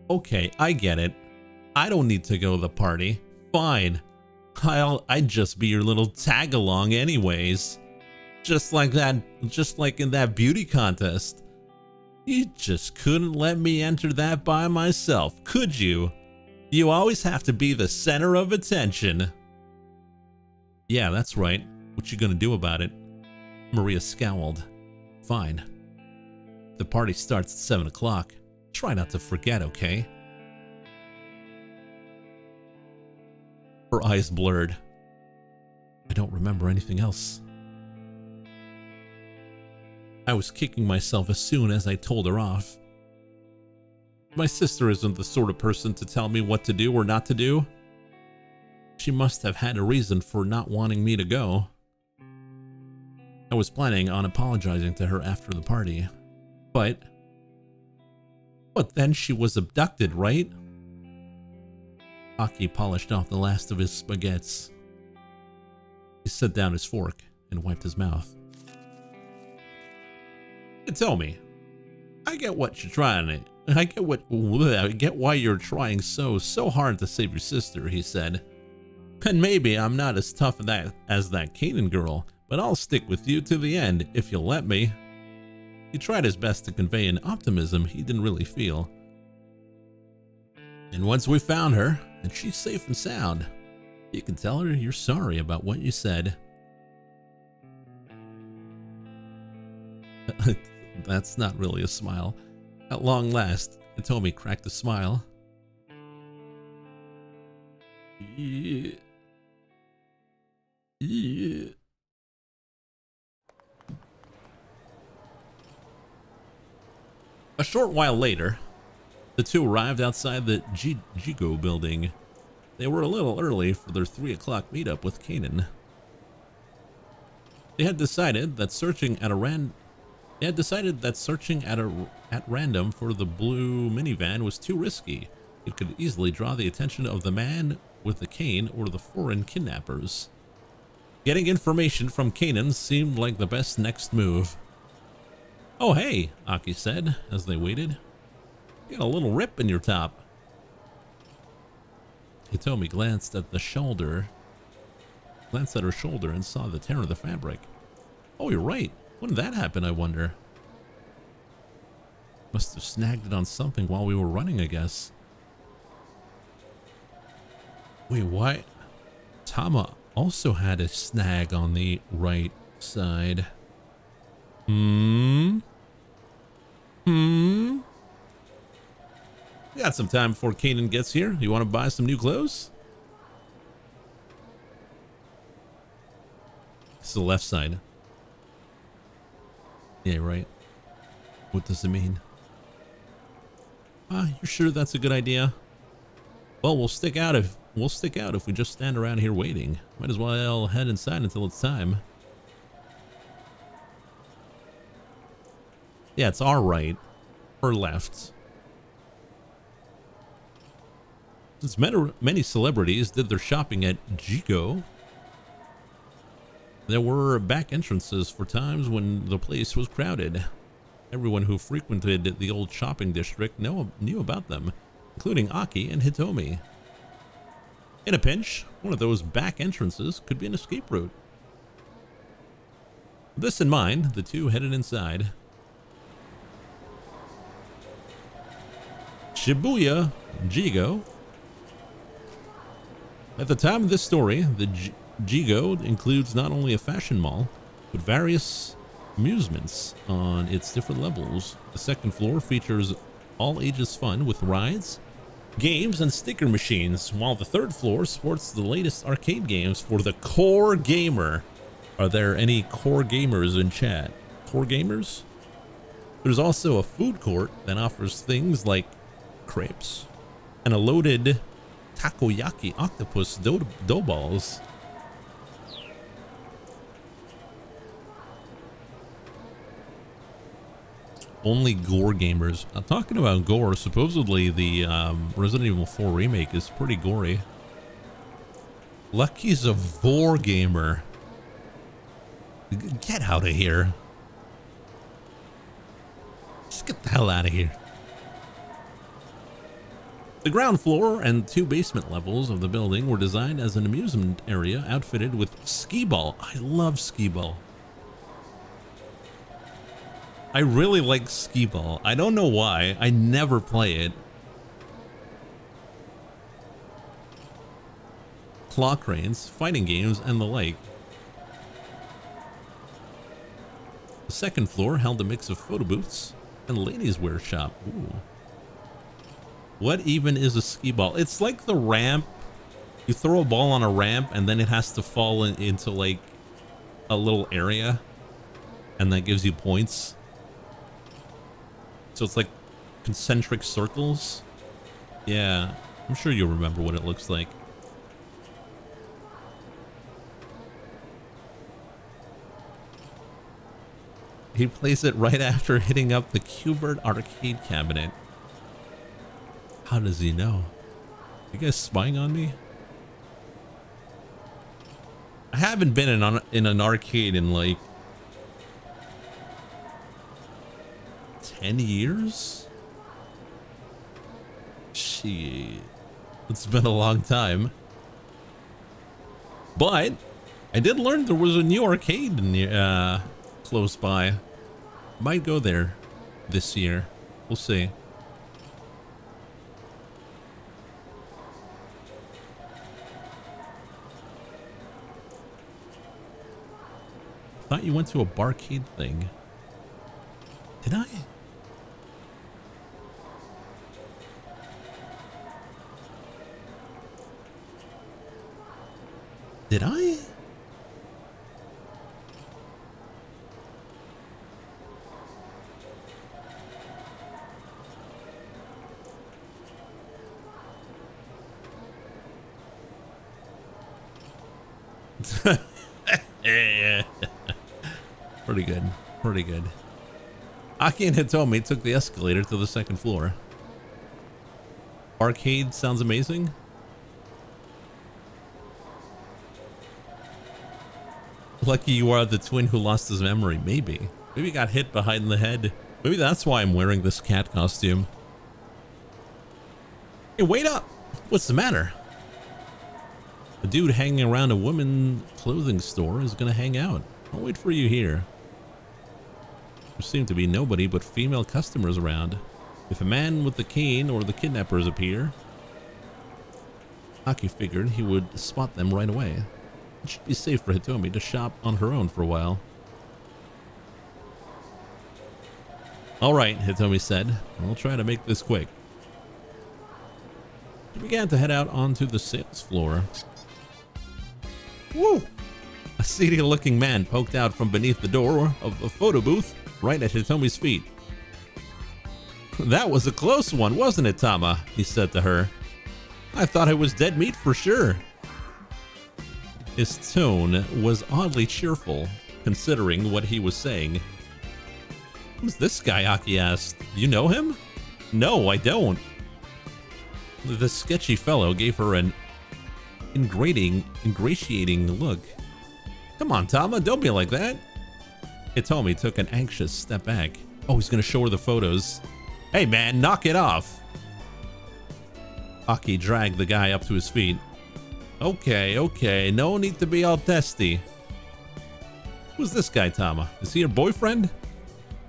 [SPEAKER 1] Okay, I get it. I don't need to go to the party. Fine. I'd just be your little tag-along anyways. Just like in that beauty contest. You just couldn't let me enter that by myself, could you? You always have to be the center of attention. Yeah, that's right. What you gonna do about it? Maria scowled. Fine. The party starts at 7 o'clock. Try not to forget, okay? Her eyes blurred. I don't remember anything else. I was kicking myself as soon as I told her off. My sister isn't the sort of person to tell me what to do or not to do. She must have had a reason for not wanting me to go. I was planning on apologizing to her after the party, but then she was abducted, right? Aki polished off the last of his spaghettis. He set down his fork and wiped his mouth. Tell me, I get what you're trying to... I get why you're trying so hard to save your sister, he said. And maybe I'm not as tough as that Kanan girl, but I'll stick with you to the end if you'll let me. He tried his best to convey an optimism he didn't really feel. And once we found her, and she's safe and sound, you can tell her you're sorry about what you said. That's not really a smile. At long last, Hitomi cracked a smile. Yeah. Yeah. short while later, the two arrived outside the Jigo building. They were a little early for their 3 o'clock meetup with Kanan. They had decided that searching at random for the blue minivan was too risky. It could easily draw the attention of the man with the cane or the foreign kidnappers. Getting information from Kanan seemed like the best next move. "Oh hey," Aki said as they waited. "You got a little rip in your top." Hitomi glanced at her shoulder and saw the tear in the fabric. "Oh, you're right. When did that happen, I wonder?" "Must have snagged it on something while we were running, I guess." Wait, why? Tama also had a snag on the right side. We got some time before Kanan gets here. You want to buy some new clothes? This is the left side. Yeah, right. What does it mean? You're sure that's a good idea? Well, we'll stick out if we just stand around here waiting. Might as well head inside until it's time. Yeah, it's our right or left. Since many celebrities did their shopping at Jigo, there were back entrances for times when the place was crowded. Everyone who frequented the old shopping district knew about them, including Aki and Hitomi. In a pinch, one of those back entrances could be an escape route. With this in mind, the two headed inside. Shibuya Jigo. At the time of this story, the Jigo includes not only a fashion mall, but various amusements on its different levels. The second floor features all ages fun with rides, games, and sticker machines, while the third floor sports the latest arcade games for the core gamer. Are there any core gamers in chat? Core gamers? There's also a food court that offers things like crepes and a loaded takoyaki octopus dough balls. Only gore gamers. Talking about gore, supposedly the Resident Evil 4 remake is pretty gory. Lucky's a vor gamer. Get out of here. Just get the hell out of here. The ground floor and 2 basement levels of the building were designed as an amusement area outfitted with skee-ball. I love skee-ball. I really like skee-ball. I don't know why. I never play it. Claw cranes, fighting games, and the like. The second floor held a mix of photo booths and ladies' wear shop. Ooh. What even is a skee-ball? It's like the ramp. You throw a ball on a ramp and then it has to fall into like a little area, and that gives you points. So it's like concentric circles. Yeah, I'm sure you'll remember what it looks like. He plays it right after hitting up the Qbert arcade cabinet. How does he know? You guys spying on me? I haven't been in an arcade in like 10 years? Shit. It's been a long time. But I did learn there was a new arcade near, close by. Might go there this year. We'll see. Thought you went to a barcade thing. Did I? Did I? Yeah. Pretty good. Pretty good. Aki and Hitomi took the escalator to the second floor. Arcade sounds amazing. Lucky you are the twin who lost his memory. Maybe. Maybe got hit behind the head. Maybe that's why I'm wearing this cat costume. Hey, wait up! What's the matter? A dude hanging around a women's clothing store is gonna hang out. I'll wait for you here. There seem to be nobody but female customers around. If a man with the cane or the kidnappers appear, Aki figured he would spot them right away. It should be safe for Hitomi to shop on her own for a while. Alright, Hitomi said. I'll try to make this quick. She began to head out onto the sales floor. Woo! A seedy-looking man poked out from beneath the door of a photo booth right at Hitomi's feet. That was a close one, wasn't it, Tama? He said to her. I thought it was dead meat for sure. His tone was oddly cheerful, considering what he was saying. Who's this guy? Aki asked. You know him? No, I don't. The sketchy fellow gave her an ingratiating look. Come on, Tama, don't be like that. Hitomi took an anxious step back. Oh, he's gonna show her the photos. Hey man, knock it off. Aki dragged the guy up to his feet. Okay, no need to be all testy. Who's this guy, Tama? Is he your boyfriend?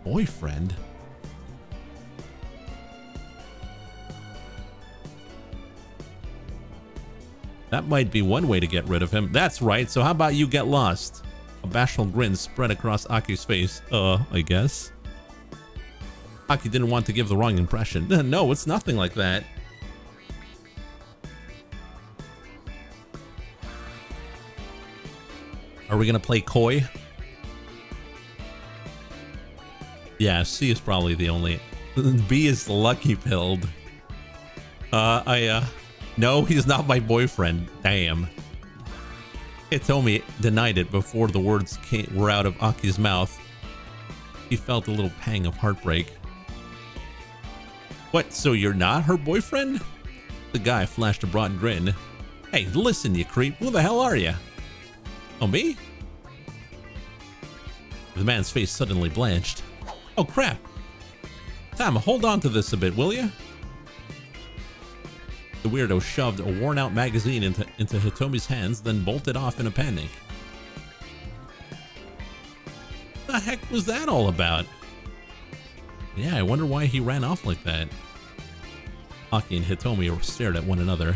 [SPEAKER 1] Boyfriend? That might be one way to get rid of him. That's right, so how about you get lost? A bashful grin spread across Aki's face. I guess. Aki didn't want to give the wrong impression. No, it's nothing like that. Are we gonna play coy? Yeah, C is probably the only. B is lucky pilled. No, he's not my boyfriend. Damn. Hitomi denied it before the words were out of Aki's mouth. He felt a little pang of heartbreak. What, so you're not her boyfriend? The guy flashed a broad grin. Hey, listen, you creep. Who the hell are you? Oh, me? The man's face suddenly blanched. Oh, crap. Tama, hold on to this a bit, will you? The weirdo shoved a worn-out magazine into Hitomi's hands, then bolted off in a panic. What the heck was that all about? Yeah, I wonder why he ran off like that. Aki and Hitomi stared at one another.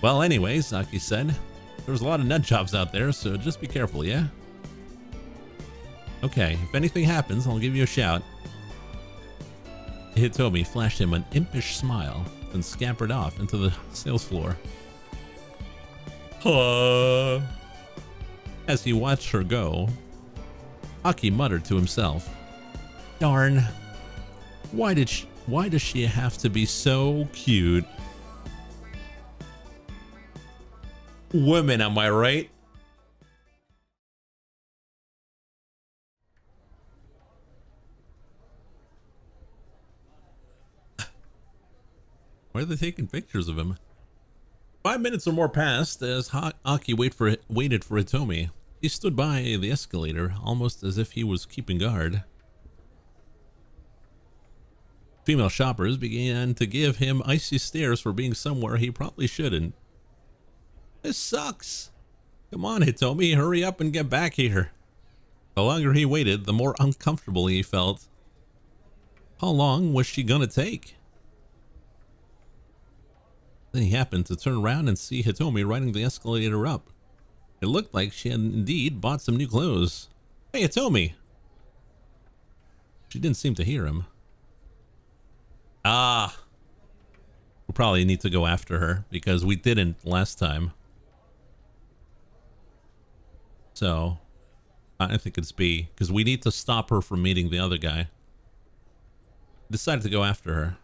[SPEAKER 1] Well, anyways, Aki said, there's a lot of nut jobs out there, so just be careful, yeah? Okay, if anything happens, I'll give you a shout. Hitomi flashed him an impish smile, then scampered off into the sales floor. As he watched her go, Aki muttered to himself, darn, why does she have to be so cute? Women, am I right? Why are they taking pictures of him? 5 minutes or more passed as Aki waited for Hitomi. He stood by the escalator, almost as if he was keeping guard. Female shoppers began to give him icy stares for being somewhere he probably shouldn't. This sucks. Come on, Hitomi, hurry up and get back here. The longer he waited, the more uncomfortable he felt. How long was she gonna take? Then he happened to turn around and see Hitomi riding the escalator up. It looked like she had indeed bought some new clothes. Hey, Hitomi! She didn't seem to hear him. Ah! We'll probably need to go after her, because we didn't last time. So, I think it's B, because we need to stop her from meeting the other guy. Decided to go after her.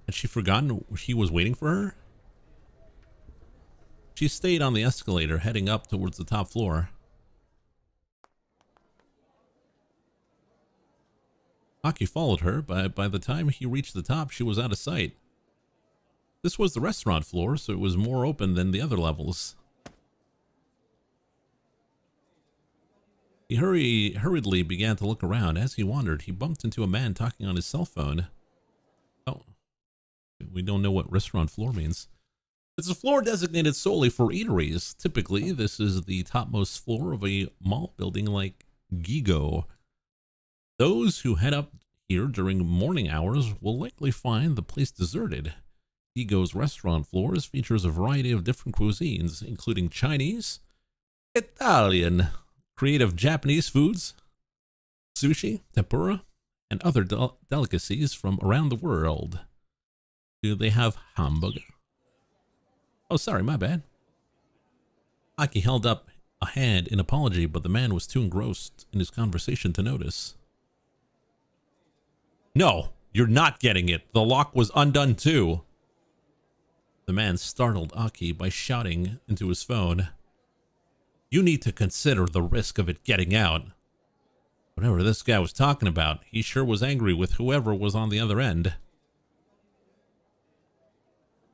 [SPEAKER 1] Had she forgotten he was waiting for her? She stayed on the escalator, heading up towards the top floor. Aki followed her, but by the time he reached the top, she was out of sight. This was the restaurant floor, so it was more open than the other levels. He hurriedly began to look around. As he wandered, he bumped into a man talking on his cell phone. Oh, we don't know what restaurant floor means. It's a floor designated solely for eateries. Typically, this is the topmost floor of a mall building like Gigo. Those who head up here during morning hours will likely find the place deserted. Gigo's restaurant floors features a variety of different cuisines, including Chinese, Italian, creative Japanese foods, sushi, tempura, and other delicacies from around the world. Do they have hamburger? Oh, sorry, my bad. Aki held up a hand in apology, but the man was too engrossed in his conversation to notice. No, you're not getting it. The lock was undone too. The man startled Aki by shouting into his phone. You need to consider the risk of it getting out. Whatever this guy was talking about, he sure was angry with whoever was on the other end.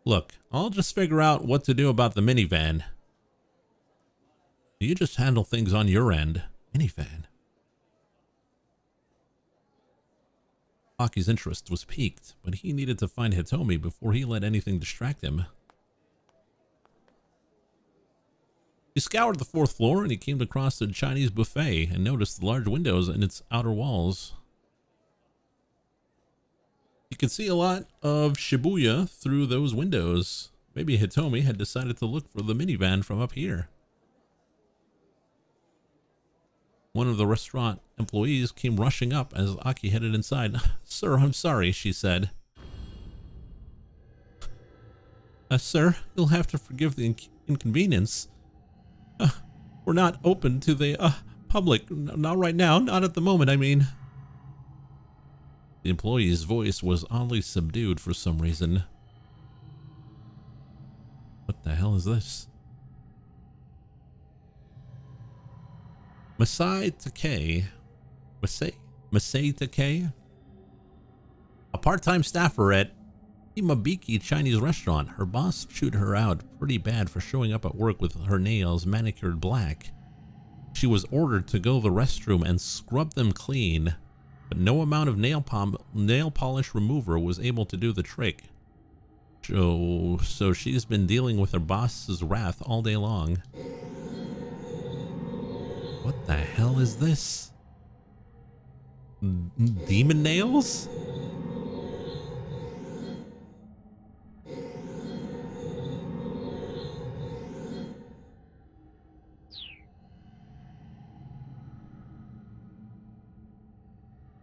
[SPEAKER 1] Look, I'll just figure out what to do about the minivan. You just handle things on your end. Minivan. Aki's interest was piqued, but he needed to find Hitomi before he let anything distract him. He scoured the 4th floor and he came across the Chinese buffet and noticed the large windows in its outer walls. You could see a lot of Shibuya through those windows. Maybe Hitomi had decided to look for the minivan from up here. One of the restaurant employees came rushing up as Aki headed inside. Sir, I'm sorry, she said. Sir, you'll have to forgive the inconvenience. We're not open to the public. Not right now. Not at the moment, I mean. The employee's voice was oddly subdued for some reason. What the hell is this? Masai Takei. Masai Takei? A part-time staffer at Imabiki Chinese restaurant. Her boss chewed her out pretty bad for showing up at work with her nails manicured black. She was ordered to go to the restroom and scrub them clean, but no amount of nail polish remover was able to do the trick. So she's been dealing with her boss's wrath all day long. What the hell is this? Demon nails?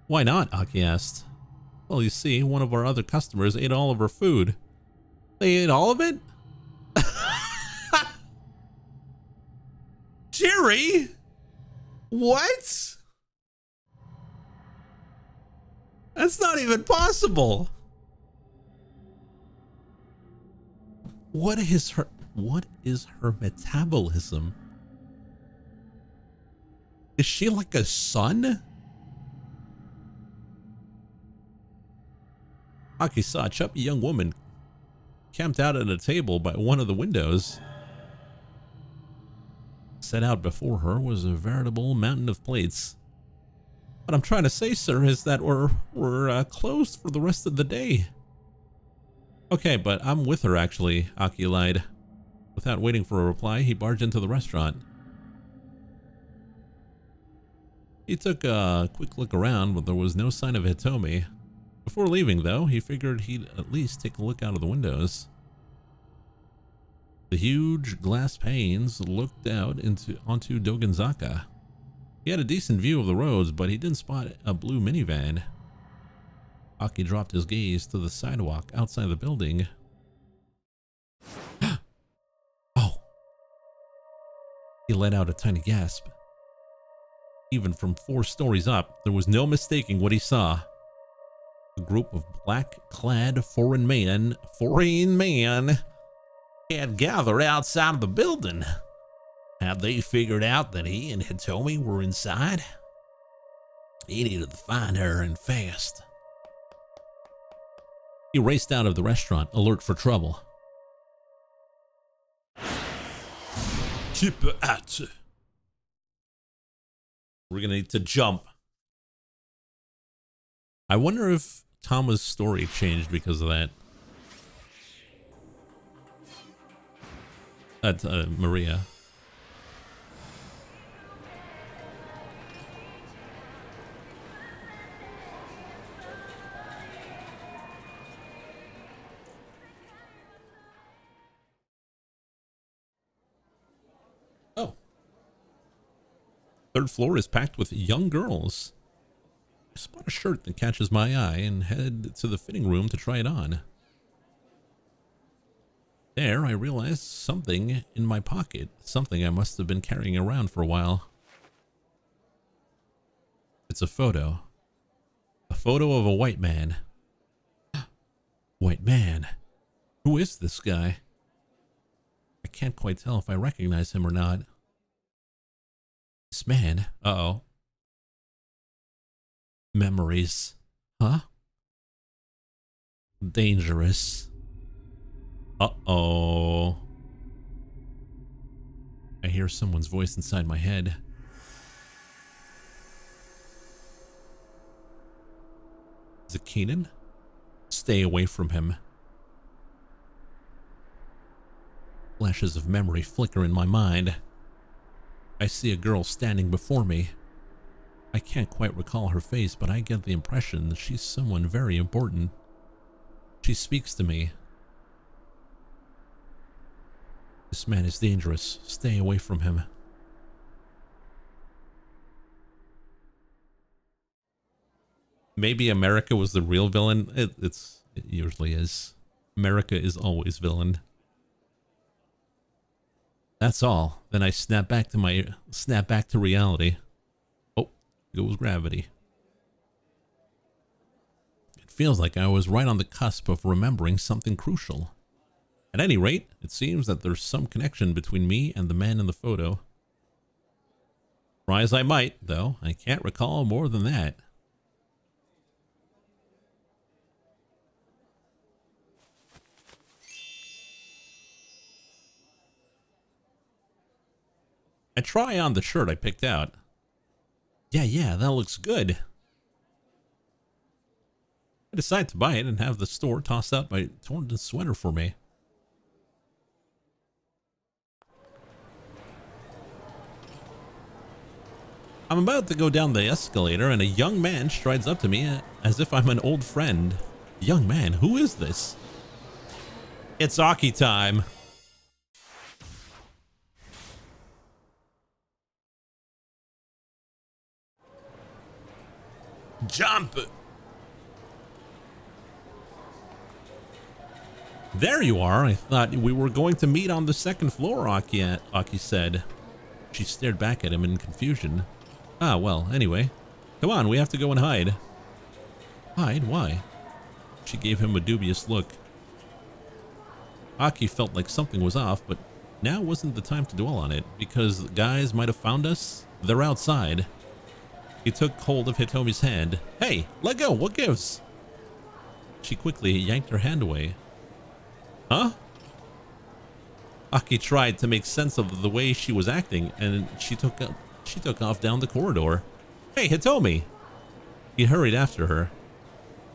[SPEAKER 1] Why not? Aki asked. Well, you see, one of our other customers ate all of her food. They ate all of it? Jerry? What? That's not even possible. What is her metabolism? Is she like a sun? Aki saw a chubby young woman camped out at a table by one of the windows. Set out before her was a veritable mountain of plates. What I'm trying to say, sir, is that we're closed for the rest of the day. Okay, but I'm with her, actually, Aki lied. Without waiting for a reply, he barged into the restaurant. He took a quick look around, but there was no sign of Hitomi. Before leaving, though, he figured he'd at least take a look out of the windows. The huge glass panes looked out onto Dogenzaka. He had a decent view of the roads, but he didn't spot a blue minivan. Aki dropped his gaze to the sidewalk outside the building. Oh! He let out a tiny gasp. Even from 4 stories up, there was no mistaking what he saw. A group of black-clad foreign men had gathered outside the building. Had they figured out that he and Hitomi were inside? He needed to find her and fast. He raced out of the restaurant, alert for trouble. Keep at. We're gonna need to jump. I wonder if Tama's story changed because of that. That's Maria. Oh. Third floor is packed with young girls. I spot a shirt that catches my eye and head to the fitting room to try it on. There, I realized something in my pocket, something I must have been carrying around for a while. It's a photo. A photo of a white man. White man? Who is this guy? I can't quite tell if I recognize him or not. This man? Uh-oh. Memories. Huh? Dangerous. Uh-oh. I hear someone's voice inside my head. Is it Keenan? Stay away from him. Flashes of memory flicker in my mind. I see a girl standing before me. I can't quite recall her face, but I get the impression that she's someone very important. She speaks to me. This man is dangerous. Stay away from him. Maybe America was the real villain. It usually is. America is always villain. That's all. Then I snap back to reality. Oh, it was gravity. It feels like I was right on the cusp of remembering something crucial. At any rate, it seems that there's some connection between me and the man in the photo. Try as I might, though, I can't recall more than that. I try on the shirt I picked out. Yeah, that looks good. I decide to buy it and have the store toss out my torn sweater for me. I'm about to go down the escalator and a young man strides up to me as if I'm an old friend. Young man, who is this? It's Aki time. Jump! There you are. I thought we were going to meet on the second floor, Aki said. She stared back at him in confusion. Ah, well, anyway. Come on, we have to go and hide. Hide? Why? She gave him a dubious look. Aki felt like something was off, but now wasn't the time to dwell on it, because the guys might have found us. They're outside. He took hold of Hitomi's hand. Hey, let go, what gives? She quickly yanked her hand away. Huh? Aki tried to make sense of the way she was acting, and she took off down the corridor. Hey, Hitomi! He hurried after her.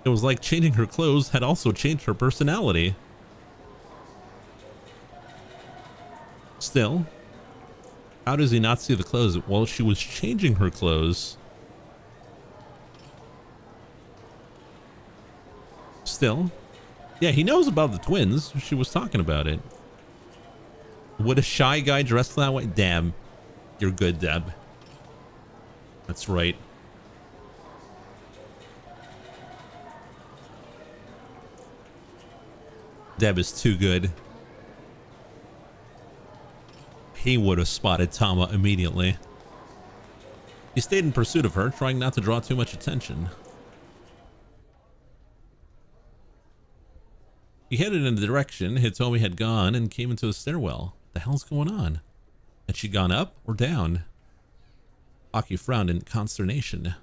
[SPEAKER 1] It was like changing her clothes had also changed her personality. Still, how does he not see the clothes while she was changing her clothes? Still, yeah, he knows about the twins. She was talking about it. Would a shy guy dress that way? Damn. You're good, Deb. That's right. Deb is too good. He would have spotted Tama immediately. He stayed in pursuit of her, trying not to draw too much attention. He headed in the direction Hitomi had gone and came into the stairwell. What the hell's going on? Had she gone up or down? Aki frowned in consternation.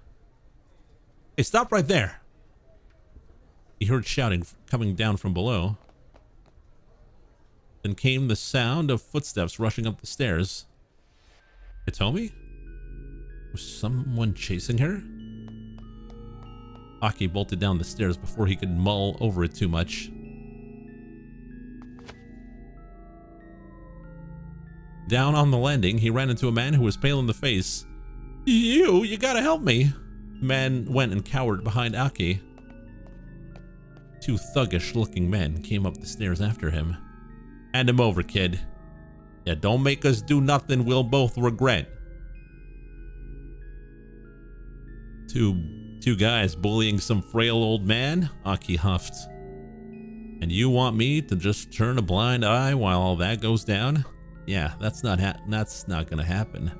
[SPEAKER 1] Hey, stop right there! He heard shouting coming down from below. Then came the sound of footsteps rushing up the stairs. Hitomi? Was someone chasing her? Aki bolted down the stairs before he could mull over it too much. Down on the landing, he ran into a man who was pale in the face. You gotta help me. The man went and cowered behind Aki. Two thuggish-looking men came up the stairs after him. Hand him over, kid. Yeah, don't make us do nothing we'll both regret. Two guys bullying some frail old man? Aki huffed. And you want me to just turn a blind eye while all that goes down? Yeah, that's not gonna happen.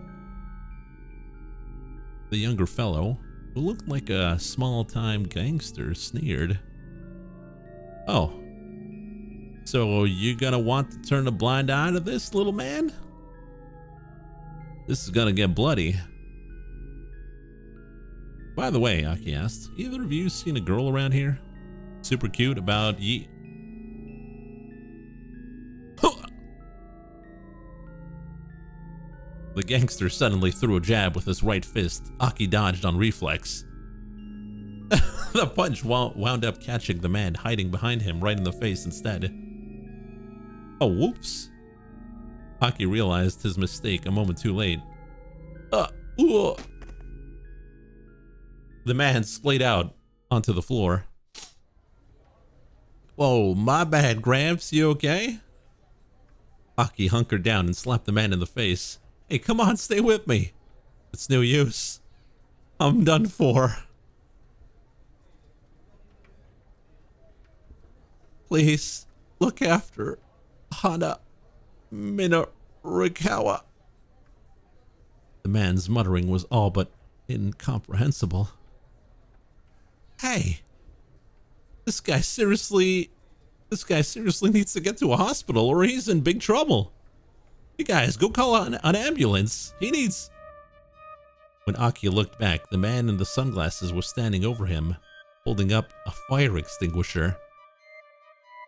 [SPEAKER 1] The younger fellow, who looked like a small-time gangster, sneered. Oh, so you gonna want to turn a blind eye to this, little man? This is gonna get bloody. By the way, Aki asked, either of you seen a girl around here? Super cute about ye... The gangster suddenly threw a jab with his right fist. Aki dodged on reflex. The punch wound up catching the man hiding behind him right in the face instead. Oh, whoops. Aki realized his mistake a moment too late. The man splayed out onto the floor. Whoa, my bad, Gramps. You okay? Aki hunkered down and slapped the man in the face. Hey, come on, stay with me. It's no use. I'm done for. Please, look after Hana Minorikawa. The man's muttering was all but incomprehensible. Hey, this guy seriously needs to get to a hospital or he's in big trouble. You guys, go call an ambulance. He needs... When Aki looked back, the man in the sunglasses was standing over him, holding up a fire extinguisher.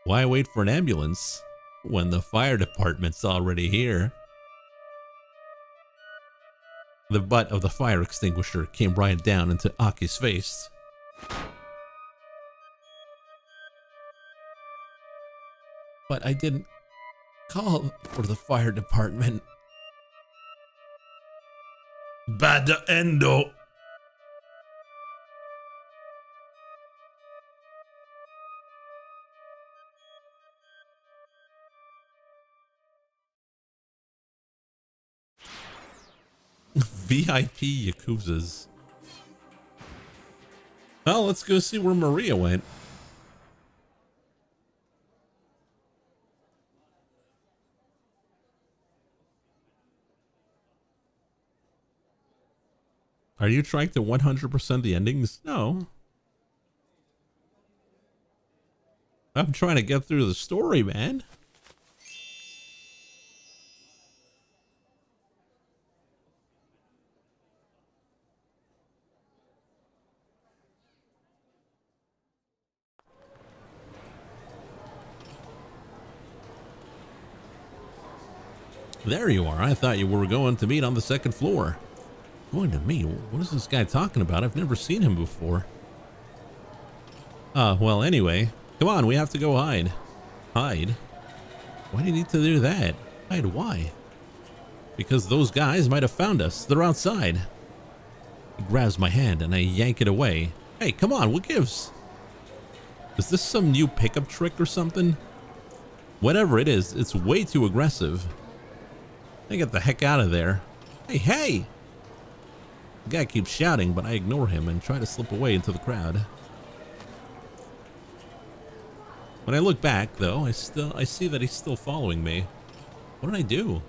[SPEAKER 1] Why wait for an ambulance when the fire department's already here? The butt of the fire extinguisher came right down into Aki's face. But I didn't call for the fire department. Bad endo. VIP Yakuzas. Well, let's go see where Maria went. Are you trying to 100% the endings? No. I'm trying to get through the story, man. There you are. I thought you were going to meet on the second floor. Going to me? What is this guy talking about? I've never seen him before. Well, anyway. Come on, we have to go hide. Hide? Why do you need to do that? Hide why? Because those guys might have found us. They're outside. He grabs my hand and I yank it away. Hey, come on, what gives? Is this some new pickup trick or something? Whatever it is, it's way too aggressive. I get the heck out of there. Hey, hey! The guy keeps shouting, but I ignore him and try to slip away into the crowd. When I look back, though, I see that he's still following me. What did I do?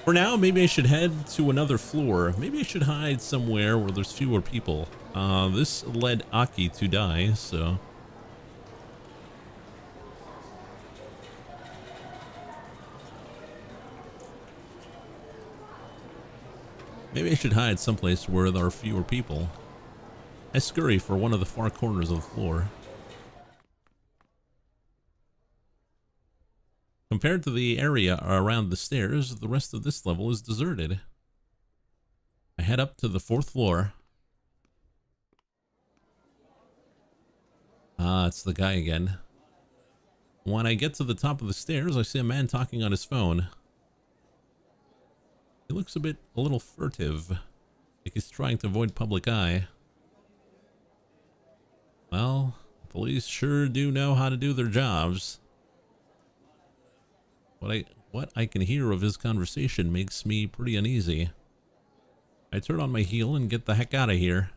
[SPEAKER 1] For now, maybe I should head to another floor. Maybe I should hide somewhere where there's fewer people. This led Aki to die, so Maybe I should hide someplace where there are fewer people. I scurry for one of the far corners of the floor. Compared to the area around the stairs, the rest of this level is deserted. I head up to the 4th floor. Ah, it's the guy again. When I get to the top of the stairs, I see a man talking on his phone. He looks a little furtive, like he's trying to avoid public eye. Well, police sure do know how to do their jobs. What I can hear of his conversation makes me pretty uneasy. I turn on my heel and get the heck out of here.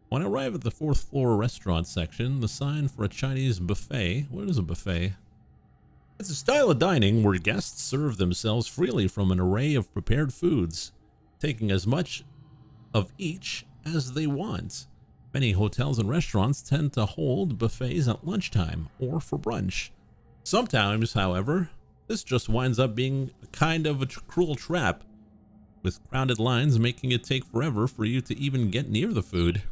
[SPEAKER 1] When I arrive at the 4th floor restaurant section, the sign for a Chinese buffet. What is a buffet? It's a style of dining where guests serve themselves freely from an array of prepared foods, taking as much of each as they want. Many hotels and restaurants tend to hold buffets at lunchtime or for brunch. Sometimes, however, this just winds up being kind of a cruel trap, with crowded lines making it take forever for you to even get near the food.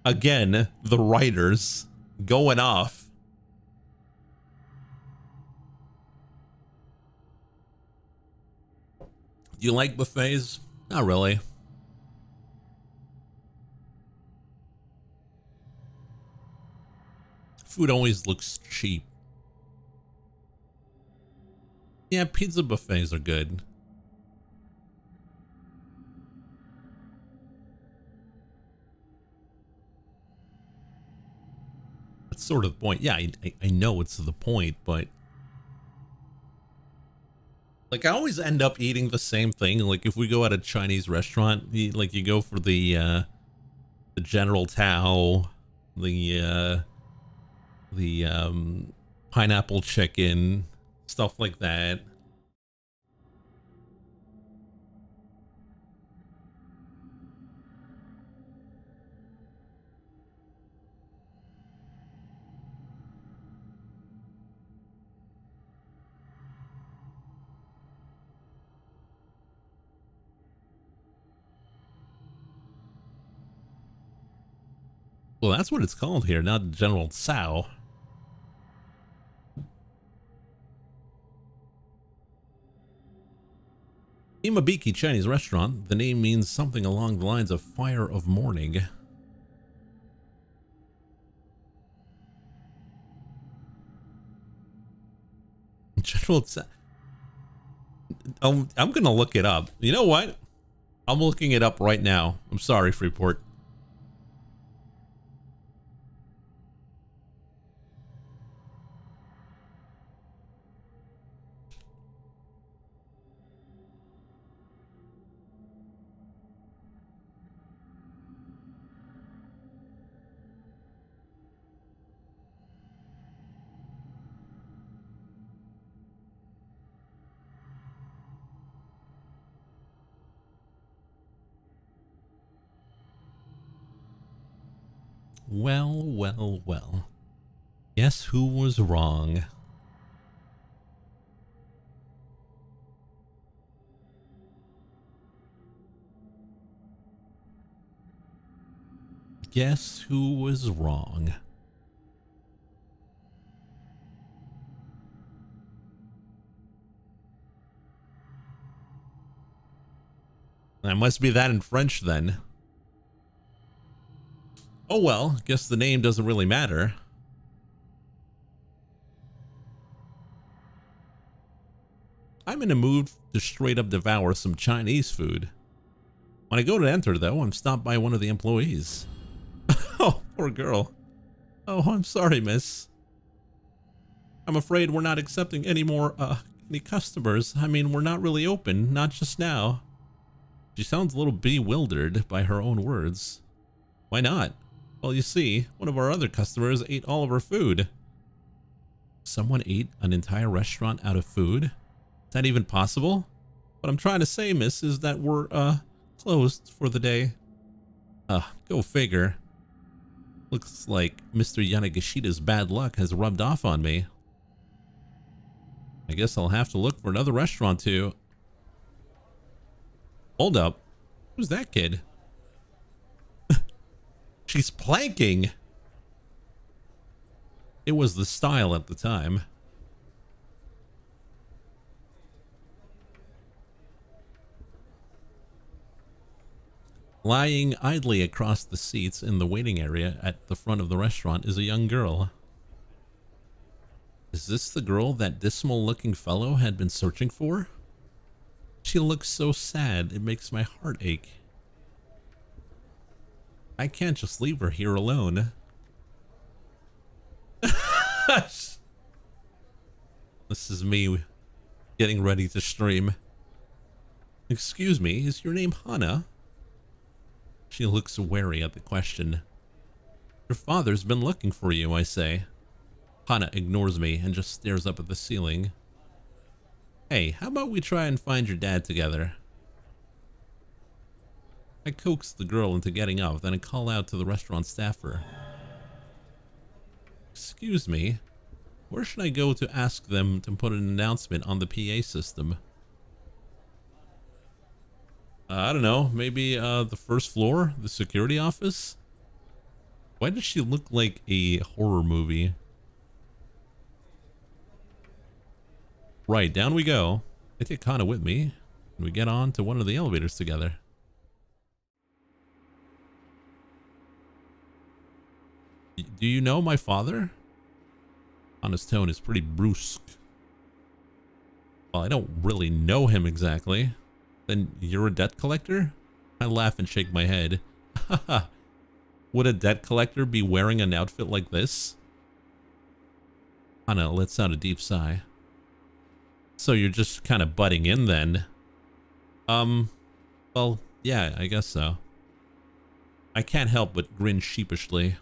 [SPEAKER 1] Again, the writers going off. Do you like buffets? Not really. Food always looks cheap. Yeah, pizza buffets are good. That's sort of the point. Yeah, I know it's the point, but like I always end up eating the same thing. Like if we go at a Chinese restaurant, you go for the General Tao, the pineapple chicken, stuff like that. Well, that's what it's called here, not General Tso. Imabiki Chinese restaurant. The name means something along the lines of fire of morning. General Tso. I'm gonna look it up. You know what? I'm looking it up right now. I'm sorry, Freeport. Well, well, well. Guess who was wrong? Guess who was wrong? That must be that in French then. Oh well, guess the name doesn't really matter. I'm in a mood to straight up devour some Chinese food. When I go to enter though, I'm stopped by one of the employees. Oh, poor girl. Oh, I'm sorry, miss. I'm afraid we're not accepting any more, any customers. I mean, we're not really open, not just now. She sounds a little bewildered by her own words. Why not? Well, you see, one of our other customers ate all of our food. Someone ate an entire restaurant out of food? Is that even possible? What I'm trying to say, miss, is that we're, closed for the day. Go figure. Looks like Mr. Yanagishida's bad luck has rubbed off on me. I guess I'll have to look for another restaurant too. Hold up. Who's that kid? She's planking. It was the style at the time. Lying idly across the seats in the waiting area at the front of the restaurant is a young girl. Is this the girl that dismal-looking fellow had been searching for? She looks so sad, it makes my heart ache. I can't just leave her here alone. This is me getting ready to stream. Excuse me, is your name Hana? She looks wary at the question. Your father's been looking for you, I say. Hana ignores me and just stares up at the ceiling. Hey, how about we try and find your dad together? I coax the girl into getting up, then I call out to the restaurant staffer. Excuse me, where should I go to ask them to put an announcement on the PA system? I don't know, maybe the first floor, the security office? Why does she look like a horror movie? Right, down we go. I take Hana with me, and we get on to one of the elevators together. Do you know my father? Hana's tone is pretty brusque. Well, I don't really know him exactly. Then you're a debt collector? I laugh and shake my head. Haha. Would a debt collector be wearing an outfit like this? Hana lets out a deep sigh. So you're just kind of butting in then? Well, yeah, I guess so. I can't help but grin sheepishly.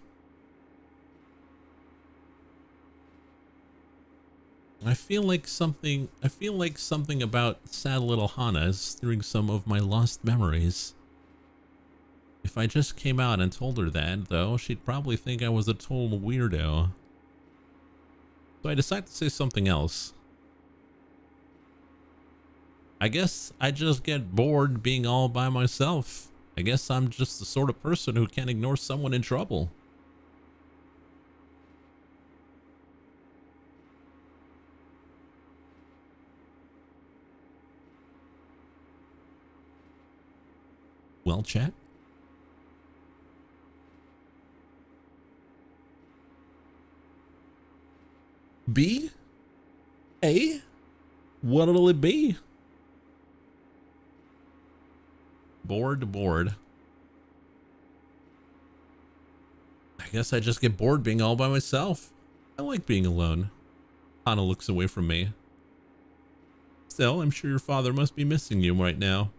[SPEAKER 1] I feel like something about sad little Hana is stirring some of my lost memories. If I just came out and told her that, though, she'd probably think I was a total weirdo. So I decide to say something else. I guess I just get bored being all by myself. I guess I'm just the sort of person who can't ignore someone in trouble. Well, chat. B? A? What'll it be? Bored. I guess I just get bored being all by myself. I like being alone. Hana looks away from me. Still, I'm sure your father must be missing you right now.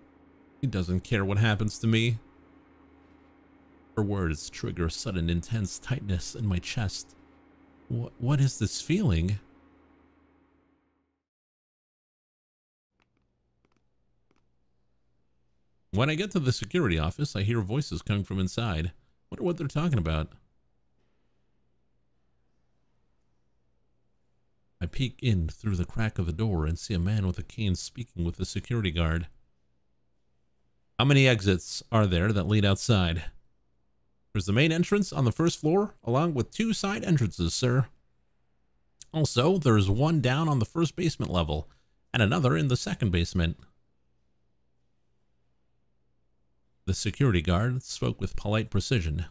[SPEAKER 1] He doesn't care what happens to me. Her words trigger a sudden intense tightness in my chest. What is this feeling? When I get to the security office, I hear voices coming from inside. Wonder what they're talking about. I peek in through the crack of the door and see a man with a cane speaking with the security guard. How many exits are there that lead outside? There's the main entrance on the first floor, along with 2 side entrances, sir. Also, there's one down on the first basement level, and another in the second basement. The security guard spoke with polite precision.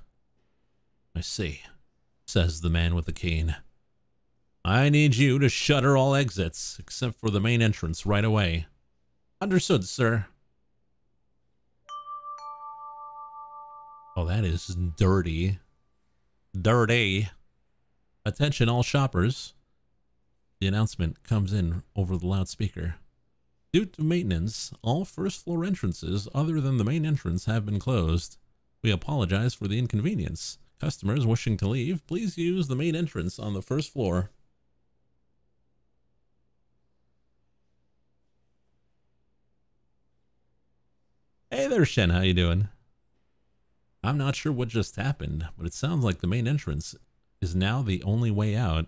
[SPEAKER 1] I see, says the man with the cane. I need you to shutter all exits, except for the main entrance right away. Understood, sir. Oh, that is dirty. Dirty. Attention all shoppers. The announcement comes in over the loudspeaker. Due to maintenance, all first floor entrances other than the main entrance have been closed. We apologize for the inconvenience. Customers wishing to leave, please use the main entrance on the first floor. Hey there, Shen. How you doing? I'm not sure what just happened, but it sounds like the main entrance is now the only way out.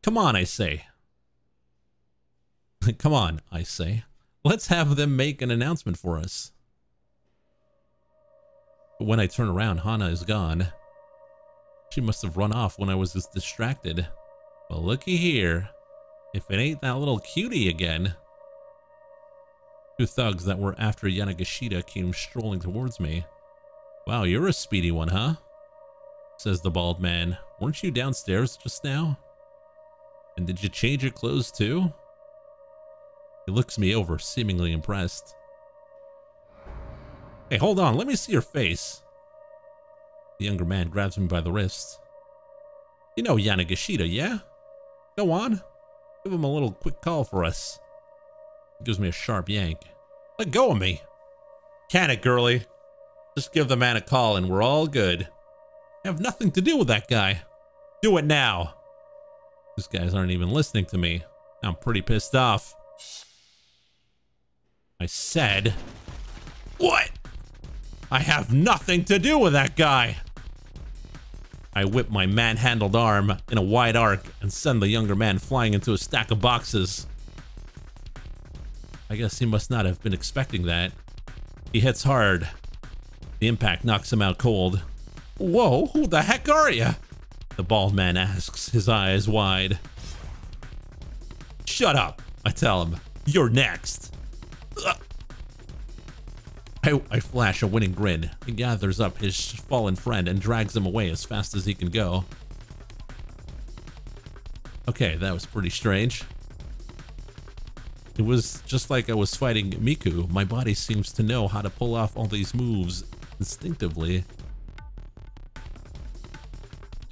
[SPEAKER 1] Come on, I say. Come on, I say. Let's have them make an announcement for us. But when I turn around, Hana is gone. She must have run off when I was just distracted. Well, looky here. If it ain't that little cutie again. Two thugs that were after Yanagashita came strolling towards me. Wow, you're a speedy one, huh? Says the bald man. Weren't you downstairs just now? And did you change your clothes too? He looks me over, seemingly impressed. Hey, hold on, let me see your face. The younger man grabs me by the wrist. You know Yanagashita, yeah? Go on. Give him a little quick call for us. He gives me a sharp yank. Let go of me. Can it, girlie? Just give the man a call and we're all good. I have nothing to do with that guy. Do it now. These guys aren't even listening to me. I'm pretty pissed off. I said... What? I have nothing to do with that guy. I whip my man-handled arm in a wide arc and send the younger man flying into a stack of boxes. I guess he must not have been expecting that. He hits hard. The impact knocks him out cold. Whoa, who the heck are you? The bald man asks, his eyes wide. Shut up, I tell him. You're next. I flash a winning grin. He gathers up his fallen friend and drags him away as fast as he can go. Okay, that was pretty strange. It was just like I was fighting Miku. My body seems to know how to pull off all these moves instinctively.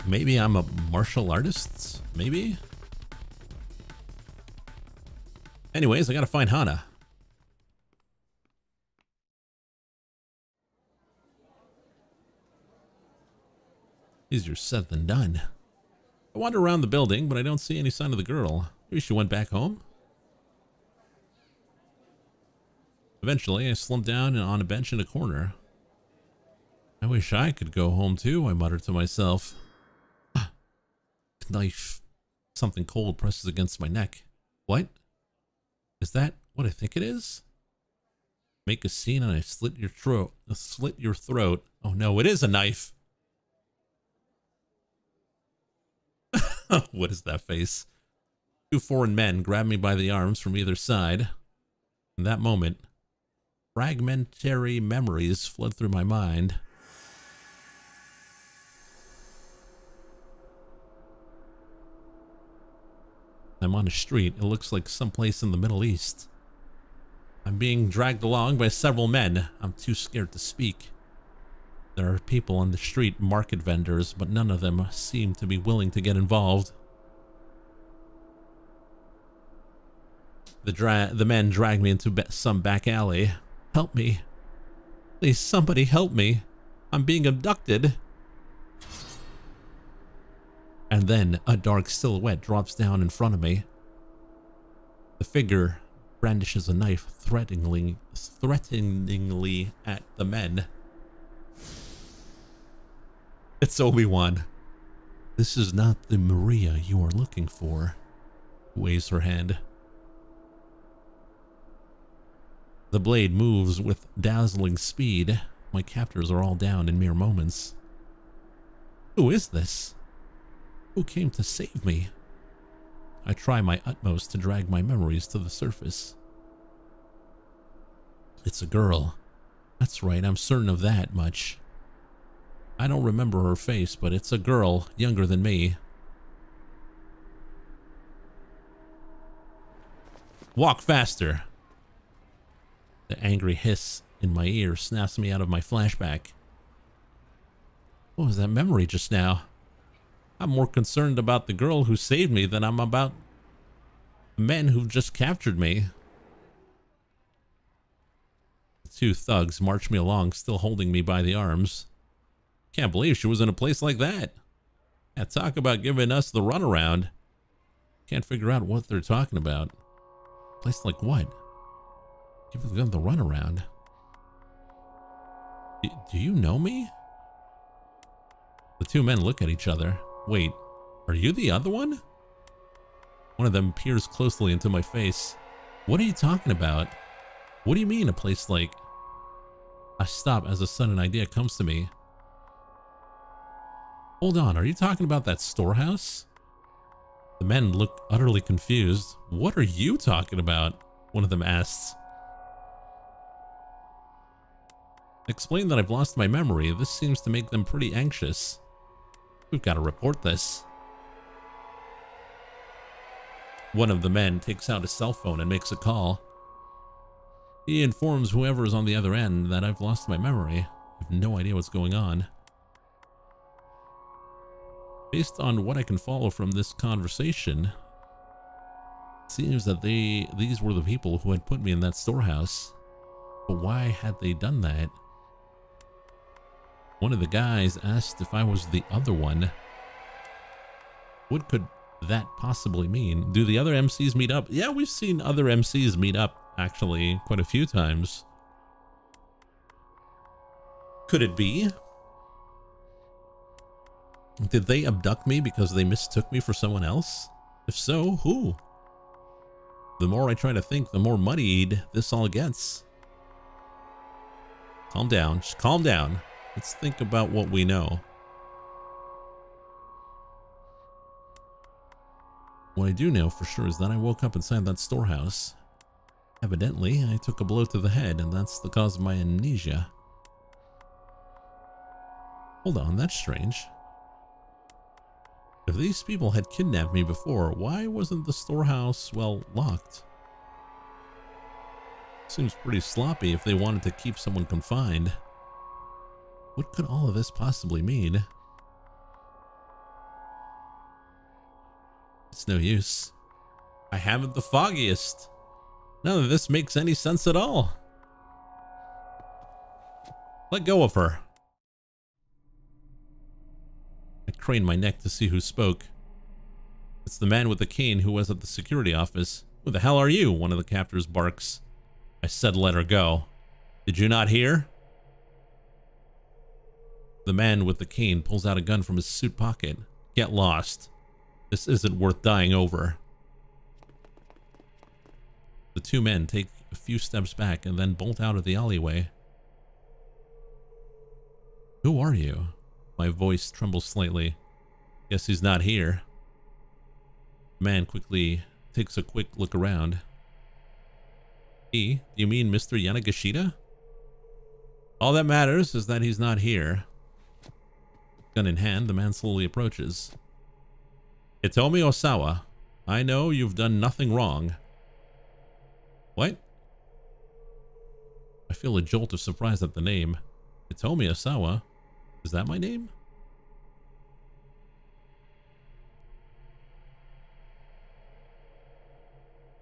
[SPEAKER 1] Maybe I'm a martial artist? Maybe? Anyways, I gotta find Hana. Easier said than done. I wander around the building, but I don't see any sign of the girl. Maybe she went back home? Eventually, I slumped down on a bench in a corner. I wish I could go home too, I muttered to myself. Knife. Something cold presses against my neck. What? Is that what I think it is? Make a scene and I slit your throat. Slit your throat. Oh no, it is a knife. What is that face? Two foreign men grab me by the arms from either side. In that moment, fragmentary memories flood through my mind. I'm on a street. It looks like someplace in the Middle East. I'm being dragged along by several men. I'm too scared to speak. There are people on the street, market vendors, but none of them seem to be willing to get involved. The men drag me into some back alley. Help me. Please, somebody help me. I'm being abducted. And then a dark silhouette drops down in front of me. The figure brandishes a knife threateningly at the men. It's Obi-Wan. This is not the Maria you are looking for. Waves her hand. The blade moves with dazzling speed. My captors are all down in mere moments. Who is this? Who came to save me? I try my utmost to drag my memories to the surface. It's a girl. That's right, I'm certain of that much. I don't remember her face, but it's a girl younger than me. Walk faster. The angry hiss in my ear snaps me out of my flashback. What was that memory just now? I'm more concerned about the girl who saved me than I'm about the men who've just captured me. The two thugs march me along, still holding me by the arms. Can't believe she was in a place like that. Yeah, talk about giving us the runaround. Can't figure out what they're talking about. Place like what? Give them the runaround. Do you know me? The two men look at each other. Wait, are you the other one? One of them peers closely into my face. What are you talking about? What do you mean a place like... I stop as a sudden idea comes to me. Hold on, are you talking about that storehouse? The men look utterly confused. What are you talking about? One of them asks. Explain that I've lost my memory. This seems to make them pretty anxious. We've got to report this. One of the men takes out his cell phone and makes a call. He informs whoever is on the other end that I've lost my memory. I have no idea what's going on. Based on what I can follow from this conversation, it seems that these were the people who had put me in that storehouse. But why had they done that? One of the guys asked if I was the other one. What could that possibly mean? Do the other MCs meet up? Yeah, we've seen other MCs meet up, actually, quite a few times. Could it be? Did they abduct me because they mistook me for someone else? If so, who? The more I try to think, the more muddied this all gets. Calm down, just calm down. Let's think about what we know. What I do know for sure is that I woke up inside that storehouse. Evidently, I took a blow to the head, and that's the cause of my amnesia. Hold on, that's strange. If these people had kidnapped me before, why wasn't the storehouse, well, locked? Seems pretty sloppy if they wanted to keep someone confined. What could all of this possibly mean? It's no use. I haven't the foggiest. None of this makes any sense at all. Let go of her. I craned my neck to see who spoke. It's the man with the cane who was at the security office. Who the hell are you? One of the captors barks. I said let her go. Did you not hear? The man with the cane pulls out a gun from his suit pocket. Get lost. This isn't worth dying over. The two men take a few steps back and then bolt out of the alleyway. Who are you? My voice trembles slightly. Guess he's not here. The man quickly takes a quick look around. He? You mean Mr. Yanagashita? All that matters is that he's not here. Gun in hand, the man slowly approaches. Hitomi Osawa, I know you've done nothing wrong. What? I feel a jolt of surprise at the name. Hitomi Osawa? Is that my name?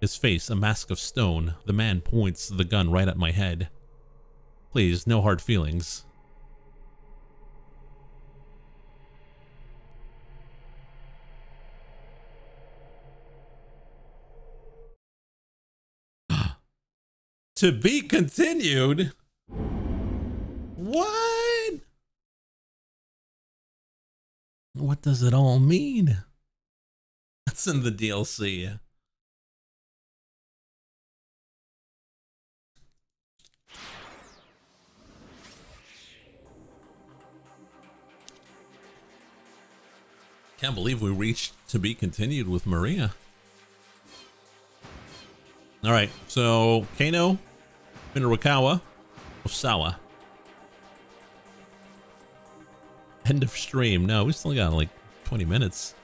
[SPEAKER 1] His face a mask of stone, the man points the gun right at my head. Please, no hard feelings. To be continued? What? What does it all mean? That's in the DLC. Can't believe we reached to be continued with Maria. All right, so Kano, Minarakawa, Osawa. End of stream. No, we still got like 20 minutes.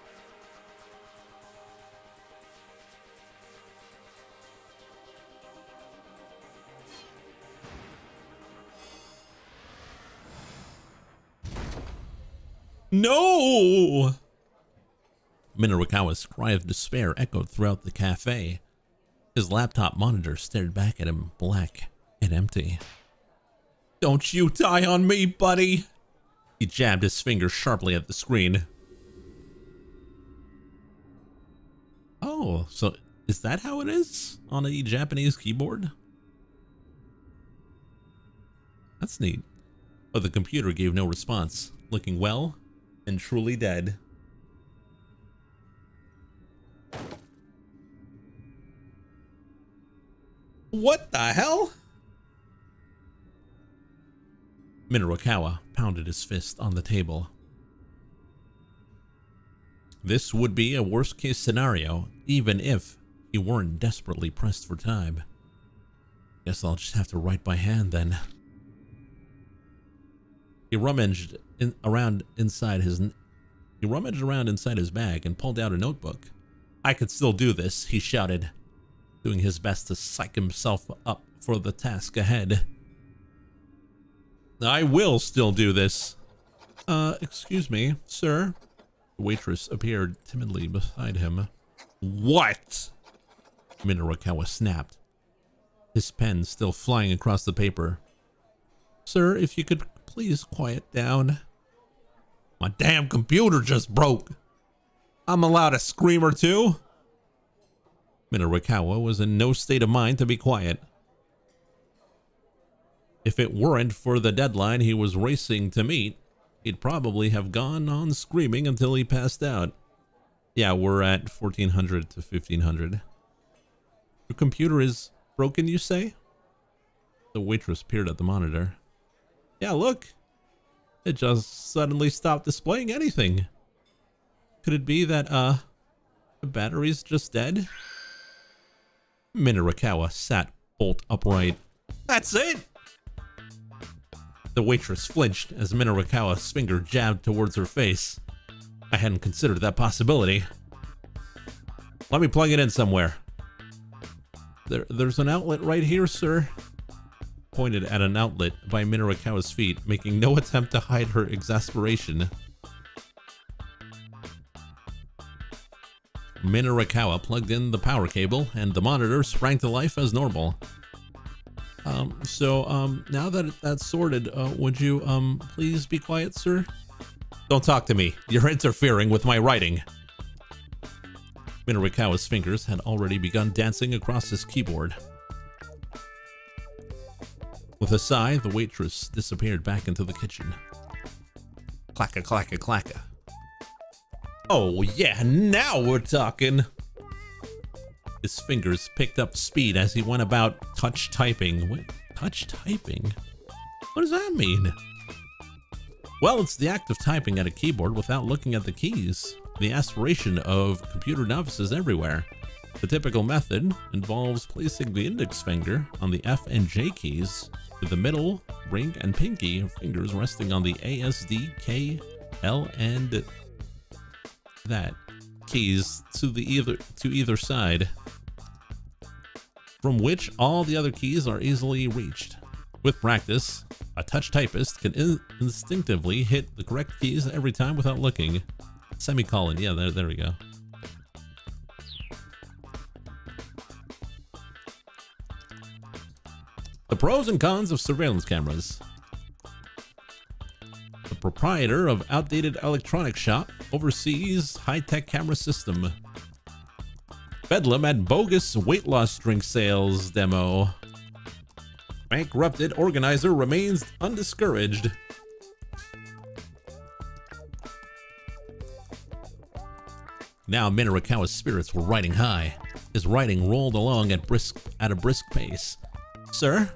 [SPEAKER 1] No! Minarakawa's cry of despair echoed throughout the cafe. His laptop monitor stared back at him, black and empty. Don't you die on me, buddy! He jabbed his finger sharply at the screen. Oh, so is that how it is on a Japanese keyboard? That's neat. But the computer gave no response, looking well and truly dead. What the hell? Minorikawa pounded his fist on the table. This would be a worst-case scenario, even if he weren't desperately pressed for time. Guess I'll just have to write by hand then. He rummaged around inside his bag and pulled out a notebook. I could still do this, he shouted, doing his best to psych himself up for the task ahead. I will still do this. Excuse me, sir. The waitress appeared timidly beside him. What? Minorikawa snapped, his pen still flying across the paper. Sir, if you could please quiet down. My damn computer just broke. I'm allowed a scream or two? Minorikawa was in no state of mind to be quiet. If it weren't for the deadline he was racing to meet, he'd probably have gone on screaming until he passed out. Yeah, we're at 1400 to 1500. Your computer is broken, you say? The waitress peered at the monitor. Yeah, look. It just suddenly stopped displaying anything. Could it be that, the battery's just dead? Minorikawa sat bolt upright. That's it! The waitress flinched as Minorikawa's finger jabbed towards her face. I hadn't considered that possibility. Let me plug it in somewhere. There's an outlet right here, sir. Pointed at an outlet by Minorikawa's feet, making no attempt to hide her exasperation. Minorikawa plugged in the power cable, and the monitor sprang to life as normal. Now that that's sorted, would you, please be quiet, sir? Don't talk to me. You're interfering with my writing. Minorikawa's fingers had already begun dancing across his keyboard. With a sigh, the waitress disappeared back into the kitchen. Clacka, clacka, clacka. Oh yeah, now we're talking. His fingers picked up speed as he went about touch typing. What? Touch typing? What does that mean? Well, it's the act of typing at a keyboard without looking at the keys. The aspiration of computer novices everywhere. The typical method involves placing the index finger on the F and J keys, with the middle, ring, and pinky fingers resting on the A, S, D, K, L, and that keys to either side, from which all the other keys are easily reached. With practice, a touch typist can instinctively hit the correct keys every time without looking. Semicolon, yeah, there we go. The pros and cons of surveillance cameras. The proprietor of outdated electronics shop oversees high-tech camera system. Bedlam at bogus weight loss drink sales demo. Bankrupted organizer remains undiscouraged. Now Minorikawa's spirits were riding high. His writing rolled along at a brisk pace. Sir?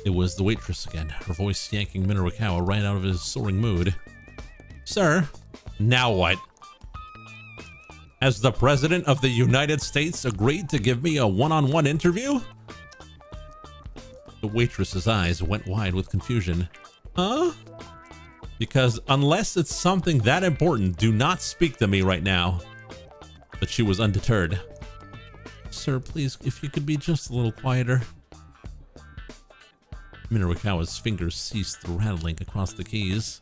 [SPEAKER 1] It was the waitress again, her voice yanking Minorikawa right out of his soaring mood. Sir? Now what? Has the President of the United States agreed to give me a one-on-one interview? The waitress's eyes went wide with confusion. Huh? Because unless it's something that important, do not speak to me right now. But she was undeterred. Sir, please, if you could be just a little quieter. Minorikawa's fingers ceased rattling across the keys.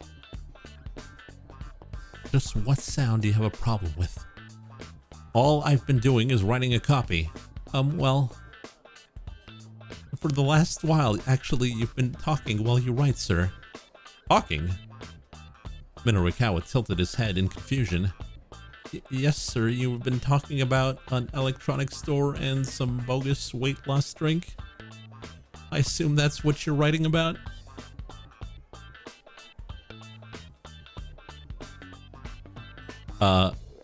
[SPEAKER 1] Just what sound do you have a problem with? All I've been doing is writing a copy. Well, for the last while, actually, you've been talking while you write, sir. Talking? Minorikawa tilted his head in confusion. Yes, sir, you've been talking about an electronics store and some bogus weight loss drink? I assume that's what you're writing about?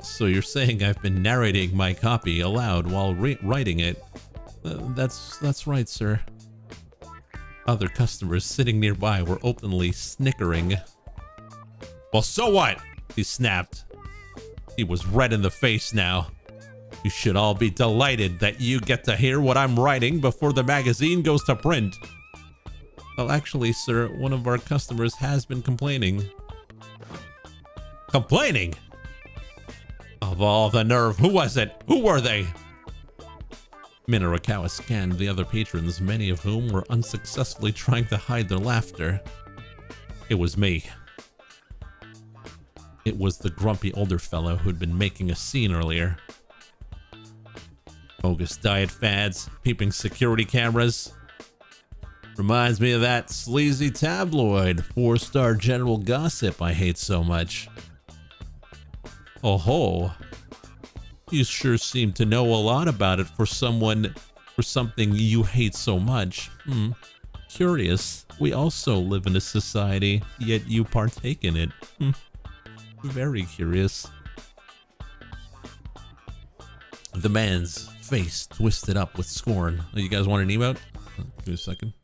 [SPEAKER 1] So you're saying I've been narrating my copy aloud while writing it? That's right, sir. Other customers sitting nearby were openly snickering. Well, so what? He snapped. He was red in the face now. You should all be delighted that you get to hear what I'm writing before the magazine goes to print. Well, actually, sir, one of our customers has been complaining. Complaining? Of all the nerve, who was it? Who were they? Minorikawa scanned the other patrons, many of whom were unsuccessfully trying to hide their laughter. It was me. It was the grumpy older fellow who'd been making a scene earlier. Bogus diet fads, peeping security cameras. Reminds me of that sleazy tabloid, 4-star general gossip I hate so much. Oh ho. You sure seem to know a lot about it for something you hate so much. Curious. We also live in a society, yet you partake in it. Very curious. The man's face twisted up with scorn. Oh, you guys want an emote? Give me a second.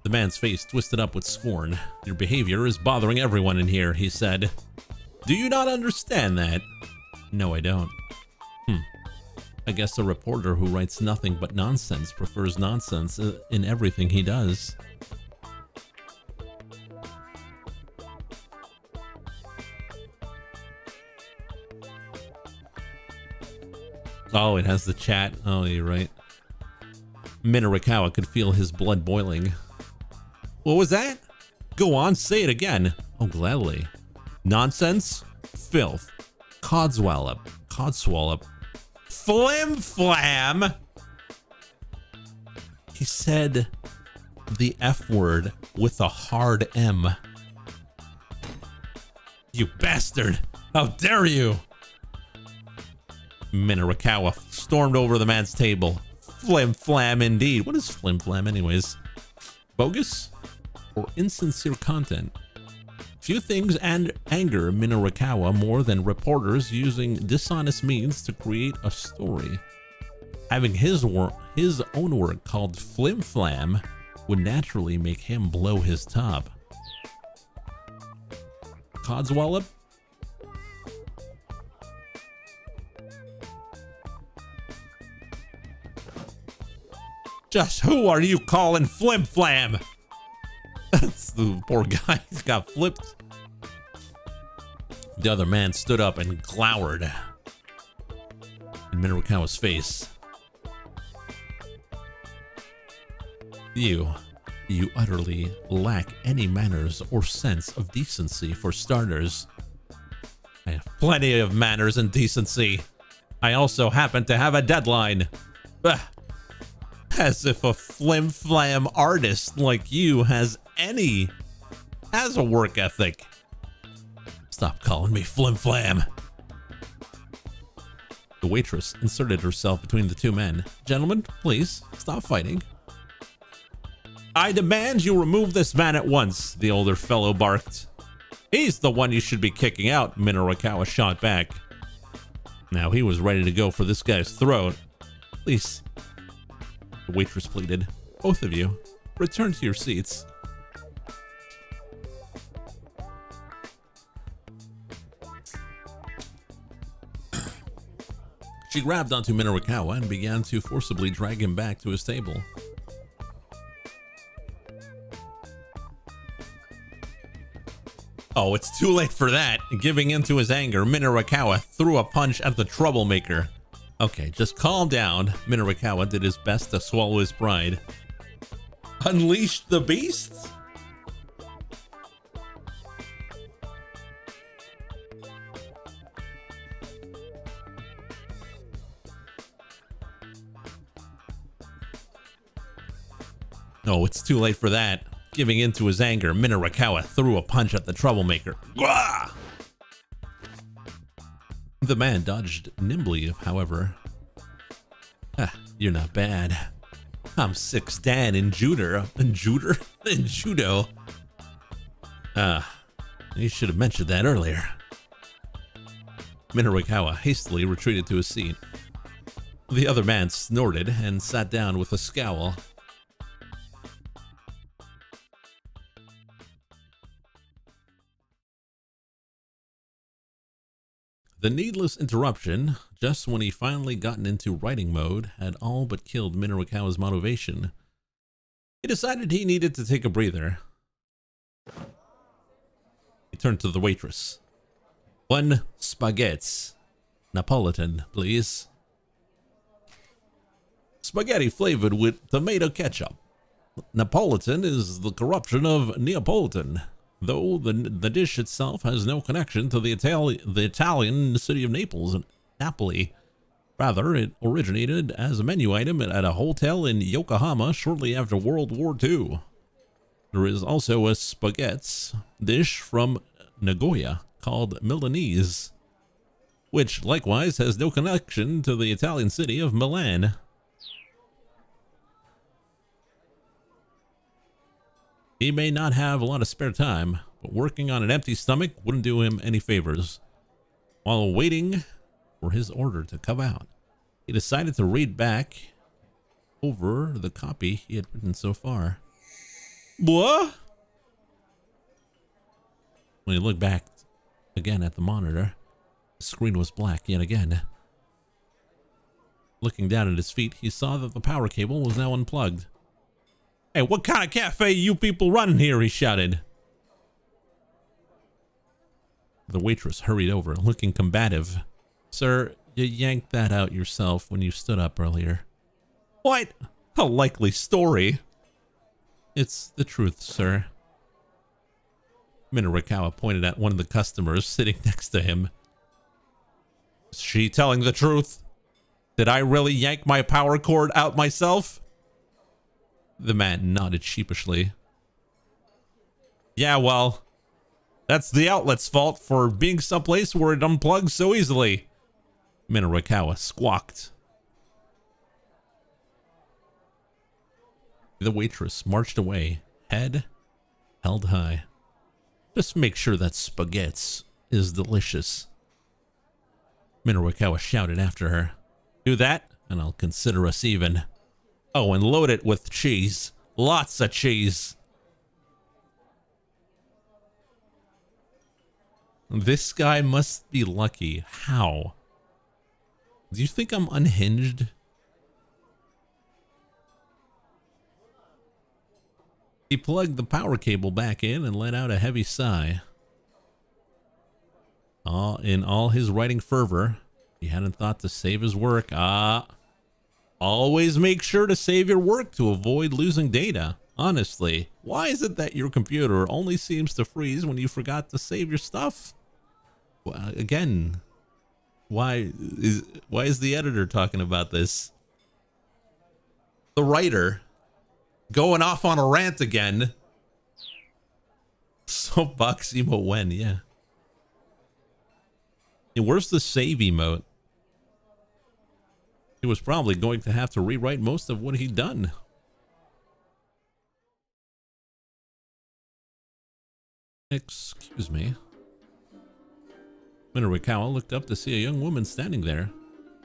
[SPEAKER 1] The man's face twisted up with scorn. Your behavior is bothering everyone in here, he said. Do you not understand that? No, I don't. I guess a reporter who writes nothing but nonsense prefers nonsense in everything he does. Oh, it has the chat. Oh, you're right. Minorikawa could feel his blood boiling. What was that? Go on, say it again. Oh, gladly. Nonsense, filth, codswallop, flim flam. He said the F word with a hard M. You bastard! How dare you! Minorikawa stormed over the man's table. Flim flam indeed. What is flim flam anyways? Bogus? Or insincere content? Few things anger Minorikawa more than reporters using dishonest means to create a story. Having his own work called Flim Flam would naturally make him blow his top. Codswallop? Just who are you calling Flim Flam? That's the poor guy. He's got flipped. The other man stood up and glowered in Minorikawa's face. You utterly lack any manners or sense of decency, for starters. I have plenty of manners and decency. I also happen to have a deadline. Ugh. As if a flim-flam artist like you has a work ethic. Stop calling me flim-flam. The waitress inserted herself between the two men. Gentlemen, please, stop fighting. I demand you remove this man at once, the older fellow barked. He's the one you should be kicking out, Minorikawa shot back. Now he was ready to go for this guy's throat. Please, the waitress pleaded. Both of you, return to your seats. She grabbed onto Minorikawa and began to forcibly drag him back to his table. Oh, it's too late for that. Giving in to his anger, Minorikawa threw a punch at the troublemaker. Okay, just calm down. Minorikawa did his best to swallow his pride. Unleash the beast? Oh, it's too late for that. Giving in to his anger, Minarakawa threw a punch at the troublemaker. Gwah! The man dodged nimbly, however. Ah, you're not bad. I'm 6 Dan in judo. In judo. You should have mentioned that earlier. Minarakawa hastily retreated to his seat. The other man snorted and sat down with a scowl. The needless interruption, just when he finally gotten into writing mode, had all but killed Minarakawa's motivation. He decided he needed to take a breather. He turned to the waitress. 1 spaghetti. Napolitan, please. Spaghetti flavored with tomato ketchup. Napolitan is the corruption of Neapolitan, though the dish itself has no connection to the Italian city of Napoli. Rather, it originated as a menu item at a hotel in Yokohama shortly after World War II. There is also a spaghetti dish from Nagoya called Milanese, which likewise has no connection to the Italian city of Milan. He may not have a lot of spare time, but working on an empty stomach wouldn't do him any favors. While waiting for his order to come out, he decided to read back over the copy he had written so far. What? When he looked back again at the monitor, the screen was black yet again. Looking down at his feet, he saw that the power cable was now unplugged. Hey, what kind of cafe you people running here? He shouted. The waitress hurried over, looking combative. Sir, you yanked that out yourself when you stood up earlier. What? A likely story. It's the truth, sir. Minarakawa pointed at one of the customers sitting next to him. Is she telling the truth? Did I really yank my power cord out myself? The man nodded sheepishly. Yeah, well, that's the outlet's fault for being someplace where it unplugs so easily. Minarakawa squawked. The waitress marched away, head held high. Just make sure that spaghetti is delicious. Minarakawa shouted after her. Do that, and I'll consider us even. Oh, and load it with cheese. Lots of cheese. This guy must be lucky. How? Do you think I'm unhinged? He plugged the power cable back in and let out a heavy sigh. In all his writing fervor, he hadn't thought to save his work. Always make sure to save your work to avoid losing data. Honestly, why is it that your computer only seems to freeze when you forgot to save your stuff? Well, again, why is the editor talking about this? The writer going off on a rant again. Soapbox emote when, yeah. And where's the save emote? He was probably going to have to rewrite most of what he'd done. Excuse me. Minarakawa looked up to see a young woman standing there.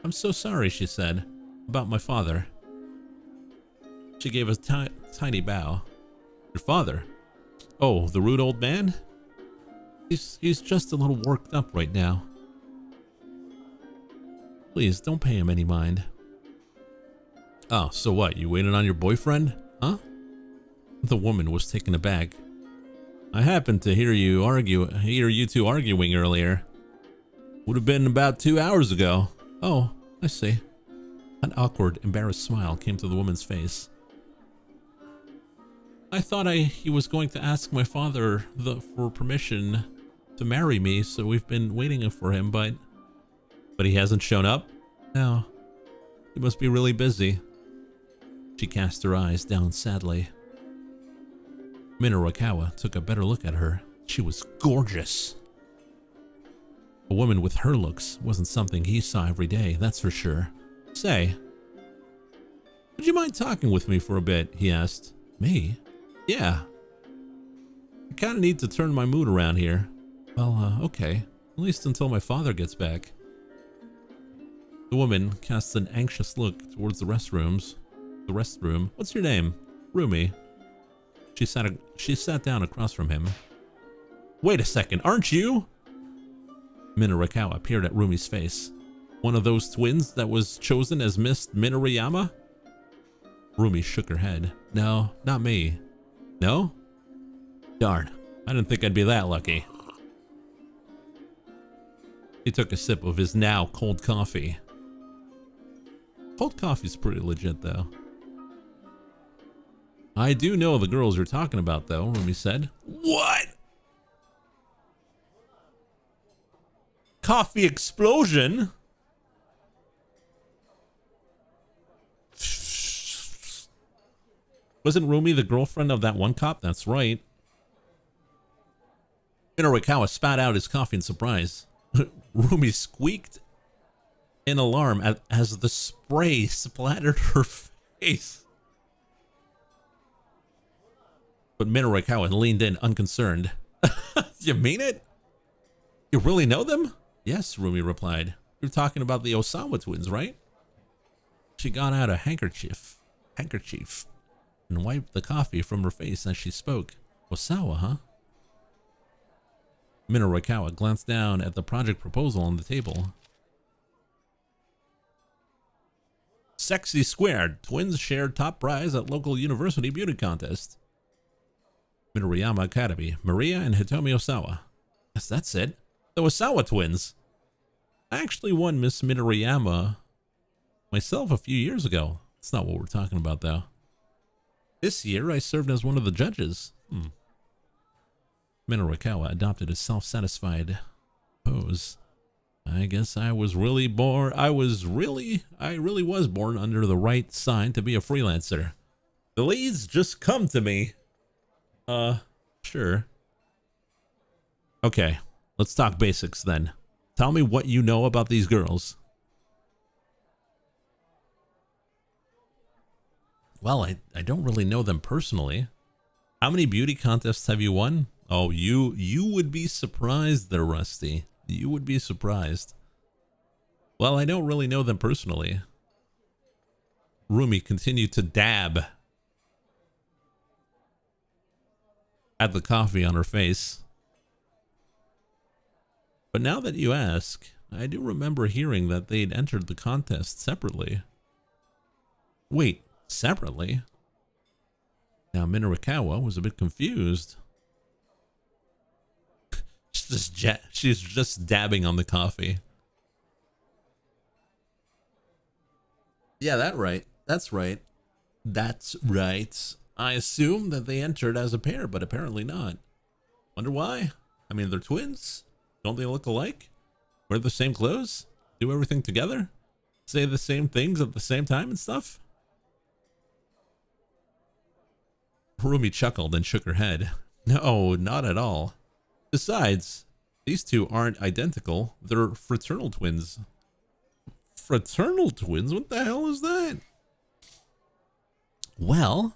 [SPEAKER 1] I'm so sorry, she said, about my father. She gave a tiny bow. Your father? Oh, the rude old man? He's just a little worked up right now. Please, don't pay him any mind. Oh, so what? You waited on your boyfriend? Huh? The woman was taken aback. I happened to hear you two arguing earlier. Would have been about 2 hours ago. Oh, I see. An awkward, embarrassed smile came to the woman's face. I thought he was going to ask my father for permission to marry me, so we've been waiting for him, but he hasn't shown up? No. He must be really busy. She cast her eyes down sadly. Minarakawa took a better look at her. She was gorgeous. A woman with her looks wasn't something he saw every day, that's for sure. Say, would you mind talking with me for a bit? He asked. Me? Yeah. I kinda need to turn my mood around here. Well, okay. At least until my father gets back. The woman cast an anxious look towards the restroom. What's your name? Rumi. She sat down across from him. Wait a second, aren't you? Minarakawa peered at Rumi's face. One of those twins that was chosen as Miss Minariyama? Rumi shook her head. No, not me. No? Darn, I didn't think I'd be that lucky. He took a sip of his now cold coffee. Cold coffee's pretty legit, though. I do know the girls you're talking about, though, Rumi said. What? Coffee explosion? Wasn't Rumi the girlfriend of that one cop? That's right. Minarakawa spat out his coffee in surprise. Rumi squeaked in alarm as the spray splattered her face. But Minarakawa leaned in unconcerned. You mean it? You really know them? Yes, Rumi replied. You're talking about the Osawa twins, right? She got out a handkerchief, and wiped the coffee from her face as she spoke. Osawa, huh? Minarakawa glanced down at the project proposal on the table. Sexy squared. Twins shared top prize at local university beauty contest. Minariyama Academy. Maria and Hitomi Osawa. Yes, that's it. The Osawa twins. I actually won Miss Minariyama myself a few years ago. That's not what we're talking about, though. This year, I served as one of the judges. Minarakawa adopted a self-satisfied pose. I guess I was really born. I really was born under the right sign to be a freelancer. The leads just come to me. Sure. Okay, let's talk basics then. Tell me what you know about these girls. Well, I don't really know them personally. How many beauty contests have you won? Oh, you would be surprised there, Rusty. You would be surprised. Well, I don't really know them personally. Rumi continued to dab at the coffee on her face. But now that you ask, I do remember hearing that they'd entered the contest separately. Wait, separately? Now Minarakawa was a bit confused. She's just dabbing on the coffee. Yeah, that's right. That's right. I assumed that they entered as a pair, but apparently not. Wonder why? I mean, they're twins. Don't they look alike? Wear the same clothes? Do everything together? Say the same things at the same time and stuff? Rumi chuckled and shook her head. No, not at all. Besides, these two aren't identical. They're fraternal twins. Fraternal twins? What the hell is that? Well,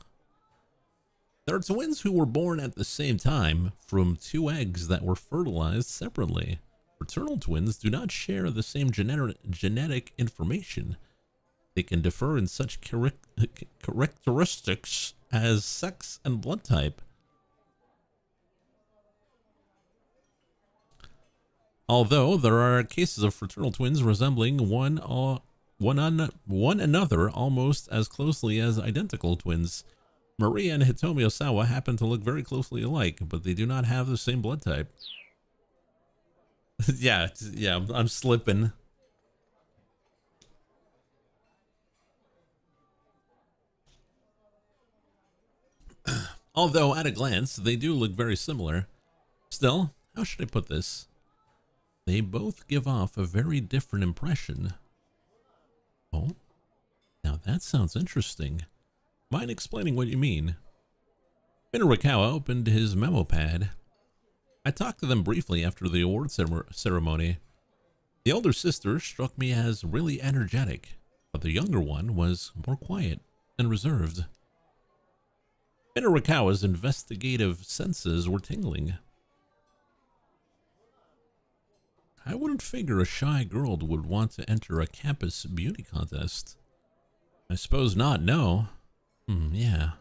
[SPEAKER 1] they're twins who were born at the same time from two eggs that were fertilized separately. Fraternal twins do not share the same genetic information. They can differ in such characteristics as sex and blood type. Although there are cases of fraternal twins resembling one another almost as closely as identical twins. Maria and Hitomi Osawa happen to look very closely alike, but they do not have the same blood type. yeah, I'm slipping. Although, at a glance, they do look very similar. Still, how should I put this? They both give off a very different impression. Oh, now that sounds interesting. Mind explaining what you mean? Minarakawa opened his memo pad. I talked to them briefly after the award ceremony. The older sister struck me as really energetic, but the younger one was more quiet and reserved. Minarakawa's investigative senses were tingling. I wouldn't figure a shy girl would want to enter a campus beauty contest. I suppose not, no. Yeah.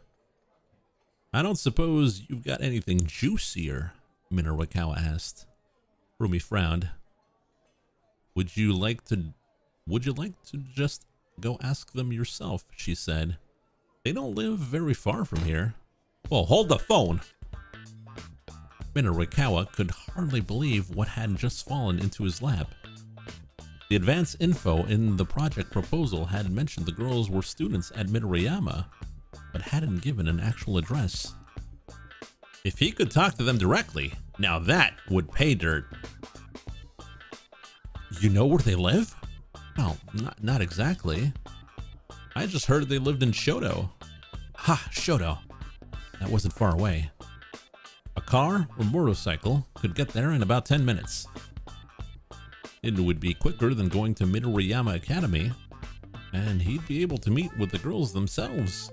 [SPEAKER 1] I don't suppose you've got anything juicier, Minarakawa asked. Rumi frowned. Would you like to just go ask them yourself, she said. They don't live very far from here. Well, hold the phone. Minarakawa could hardly believe what had just fallen into his lap. The advance info in the project proposal had mentioned the girls were students at Midoriyama, but hadn't given an actual address. If he could talk to them directly, now that would pay dirt. You know where they live? Well, not exactly. I just heard they lived in Shoto. Ha, Shoto. That wasn't far away. A car or motorcycle could get there in about 10 minutes. It would be quicker than going to Midoriyama Academy, and he'd be able to meet with the girls themselves.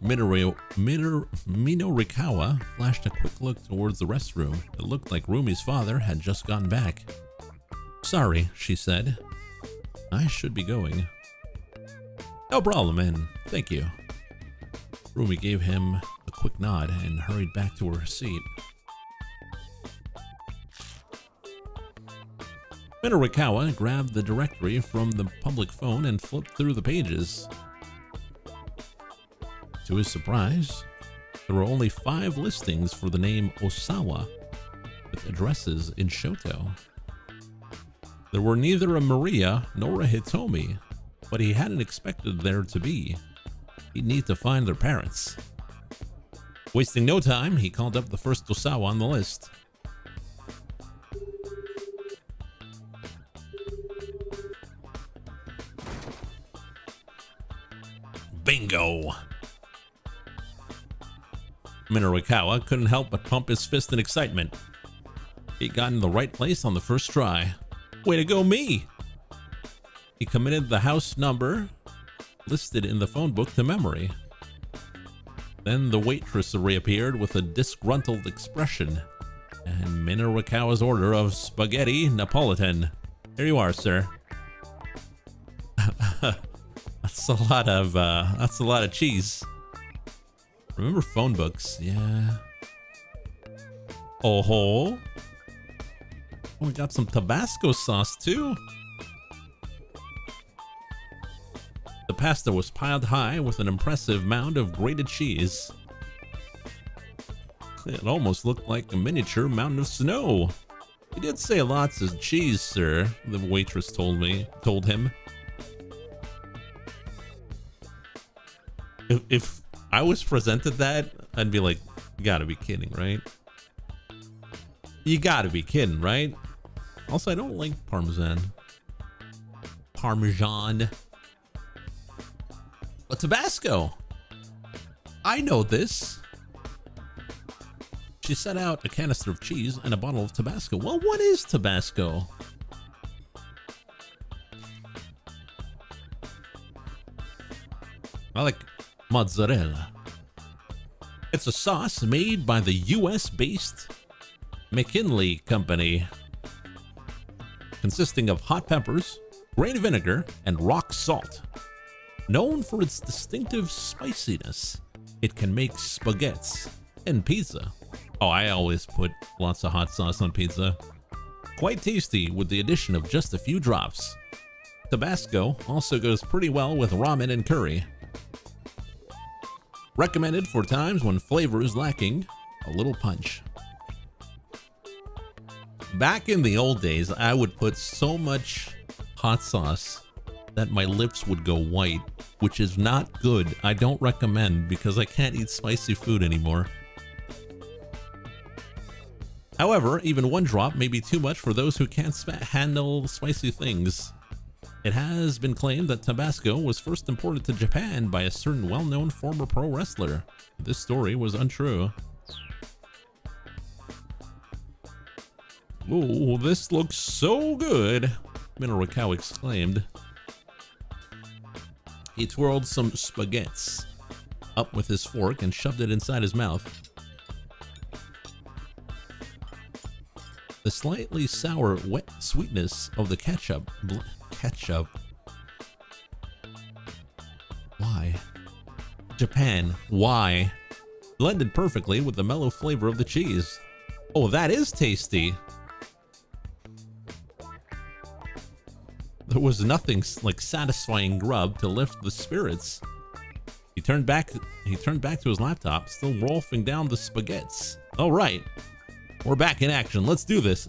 [SPEAKER 1] Minarakawa flashed a quick look towards the restroom. It looked like Rumi's father had just gotten back. Sorry, she said. I should be going. No problem, and thank you. Rumi gave him a quick nod and hurried back to her seat. Minarakawa grabbed the directory from the public phone and flipped through the pages. To his surprise, there were only 5 listings for the name Osawa, with addresses in Shoto. There were neither a Maria nor a Hitomi, but he hadn't expected there to be. He'd need to find their parents. Wasting no time, he called up the first Osawa on the list. Bingo! Minarakawa couldn't help but pump his fist in excitement. He'd gotten the right place on the first try. Way to go, me! He committed the house number listed in the phone book to memory. Then the waitress reappeared with a disgruntled expression and Minarakawa's order of spaghetti Napolitan. Here you are, sir. That's a lot of cheese. Remember phone books? Yeah. Oh, we got some Tabasco sauce too. The pasta was piled high with an impressive mound of grated cheese. It almost looked like a miniature mountain of snow. You did say lots of cheese, sir, the waitress told him. If I was presented that, I'd be like, you gotta be kidding, right? You gotta be kidding, right? Also, I don't like Parmesan. But Tabasco! I know this! She set out a canister of cheese and a bottle of Tabasco. Well, what is Tabasco? I like mozzarella. It's a sauce made by the US-based McKinley Company, consisting of hot peppers, grain vinegar, and rock salt. Known for its distinctive spiciness, it can make spaghettis and pizza. Oh, I always put lots of hot sauce on pizza. Quite tasty with the addition of just a few drops. Tabasco also goes pretty well with ramen and curry. Recommended for times when flavor is lacking a little punch. Back in the old days, I would put so much hot sauce that my lips would go white, which is not good. I don't recommend because I can't eat spicy food anymore. However, even one drop may be too much for those who can't handle spicy things. It has been claimed that Tabasco was first imported to Japan by a certain well-known former pro wrestler. This story was untrue. Oh, this looks so good, Minorikawa exclaimed. He twirled some spaghettis up with his fork and shoved it inside his mouth. The slightly sour, wet sweetness of the ketchup. Why? Japan. Why? Blended perfectly with the mellow flavor of the cheese. Oh, that is tasty. There was nothing like satisfying grub to lift the spirits. He turned back to his laptop, still wolfing down the spaghettis. All right, we're back in action. Let's do this.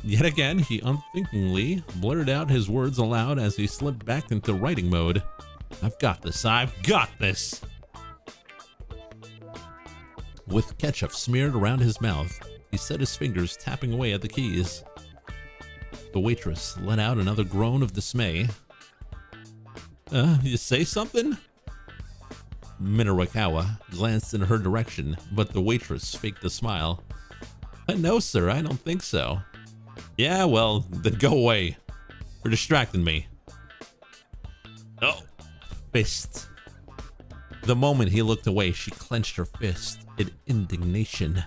[SPEAKER 1] Yet again, he unthinkingly blurted out his words aloud as he slipped back into writing mode. I've got this. I've got this. With ketchup smeared around his mouth, he set his fingers tapping away at the keys. The waitress let out another groan of dismay. You say something? Minorikawa glanced in her direction, but the waitress faked a smile. No, sir, I don't think so. Yeah, well, then go away. You're distracting me. Oh, fist. The moment he looked away, she clenched her fist in indignation.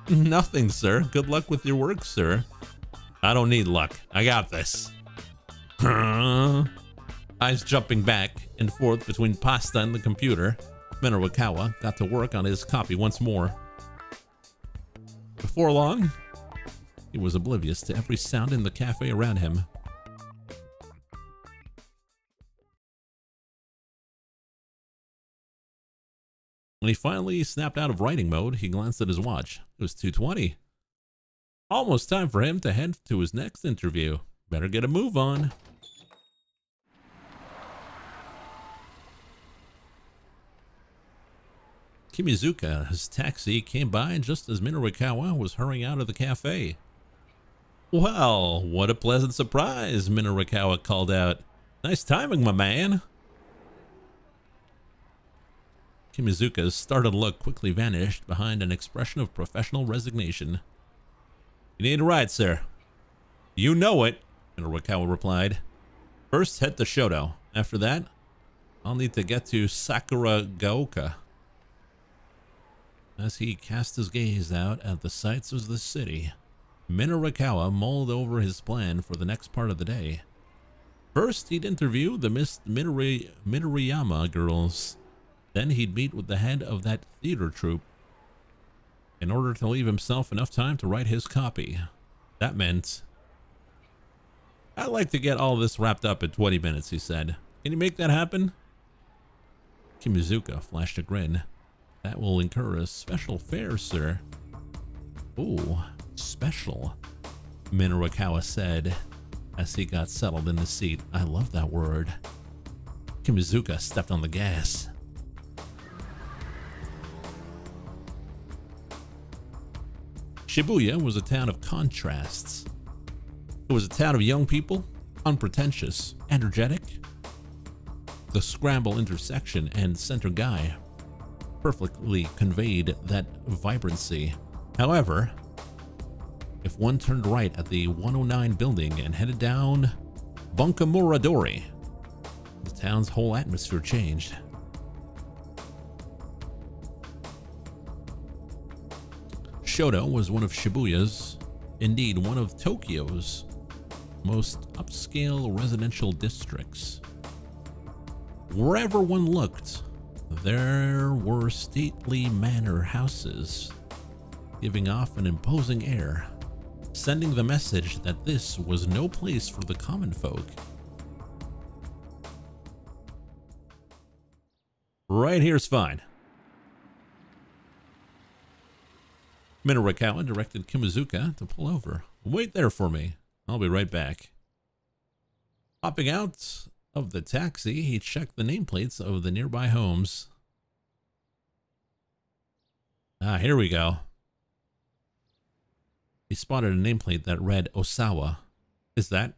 [SPEAKER 1] Nothing, sir. Good luck with your work, sir. I don't need luck. I got this. Eyes jumping back and forth between pasta and the computer, Minorikawa got to work on his copy once more. Before long, he was oblivious to every sound in the cafe around him. When he finally snapped out of writing mode, he glanced at his watch. It was 2:20. Almost time for him to head to his next interview. Better get a move on. Kimizuka's taxi came by just as Minorikawa was hurrying out of the cafe. Well, what a pleasant surprise, Minorikawa called out. Nice timing, my man. Kimizuka's startled look quickly vanished behind an expression of professional resignation. You need a ride, sir. You know it, Minorikawa replied. First, head to Shoto. After that, I'll need to get to Sakuragaoka. As he cast his gaze out at the sights of the city, Minorikawa mulled over his plan for the next part of the day. First, he'd interview the Miss Midoriyama girls. Then he'd meet with the head of that theater troupe in order to leave himself enough time to write his copy. That meant, I'd like to get all this wrapped up in 20 minutes, he said. Can you make that happen? Kimizuka flashed a grin. That will incur a special fare, sir. Oh, special, Minorikawa said as he got settled in the seat. I love that word. Kimizuka stepped on the gas. Shibuya was a town of contrasts. It was a town of young people, unpretentious, energetic. The Scramble intersection and Center Guy perfectly conveyed that vibrancy. However, if one turned right at the 109 building and headed down Bunkamuradori, the town's whole atmosphere changed. Shoto was one of Shibuya's, indeed one of Tokyo's, most upscale residential districts. Wherever one looked, there were stately manor houses, giving off an imposing air, sending the message that this was no place for the common folk. Right here's fine. Minorikawa directed Kimizuka to pull over. Wait there for me. I'll be right back. Hopping out of the taxi, he checked the nameplates of the nearby homes. Ah, here we go. He spotted a nameplate that read Osawa. Is that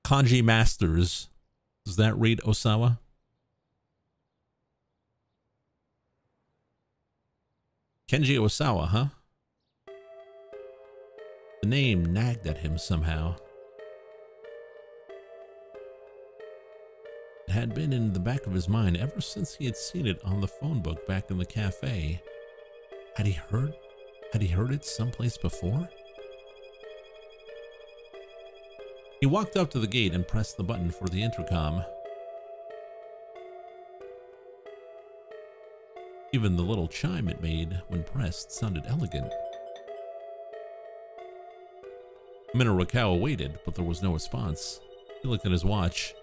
[SPEAKER 1] Kanji Masters? Does that read Osawa? Kenji Osawa, huh? The name nagged at him somehow. It had been in the back of his mind ever since he had seen it on the phone book back in the cafe. Had he heard it someplace before? He walked up to the gate and pressed the button for the intercom. Even the little chime it made when pressed sounded elegant. Minorukawa waited, but there was no response. He looked at his watch.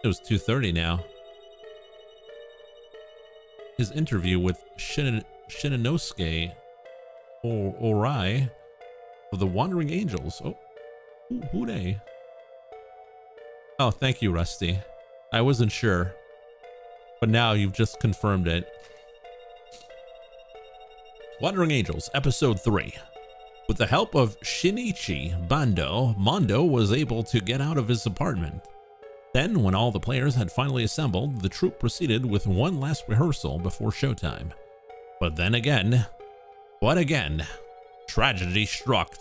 [SPEAKER 1] It was 2:30 now. His interview with Shinanosuke Orai of the Wandering Angels. Oh, who they? Oh, thank you, Rusty. I wasn't sure, but now you've just confirmed it. Wandering Angels, Episode 3. With the help of Shinichi Bando, Mondo was able to get out of his apartment. Then, when all the players had finally assembled, the troupe proceeded with one last rehearsal before showtime. But then again, tragedy struck.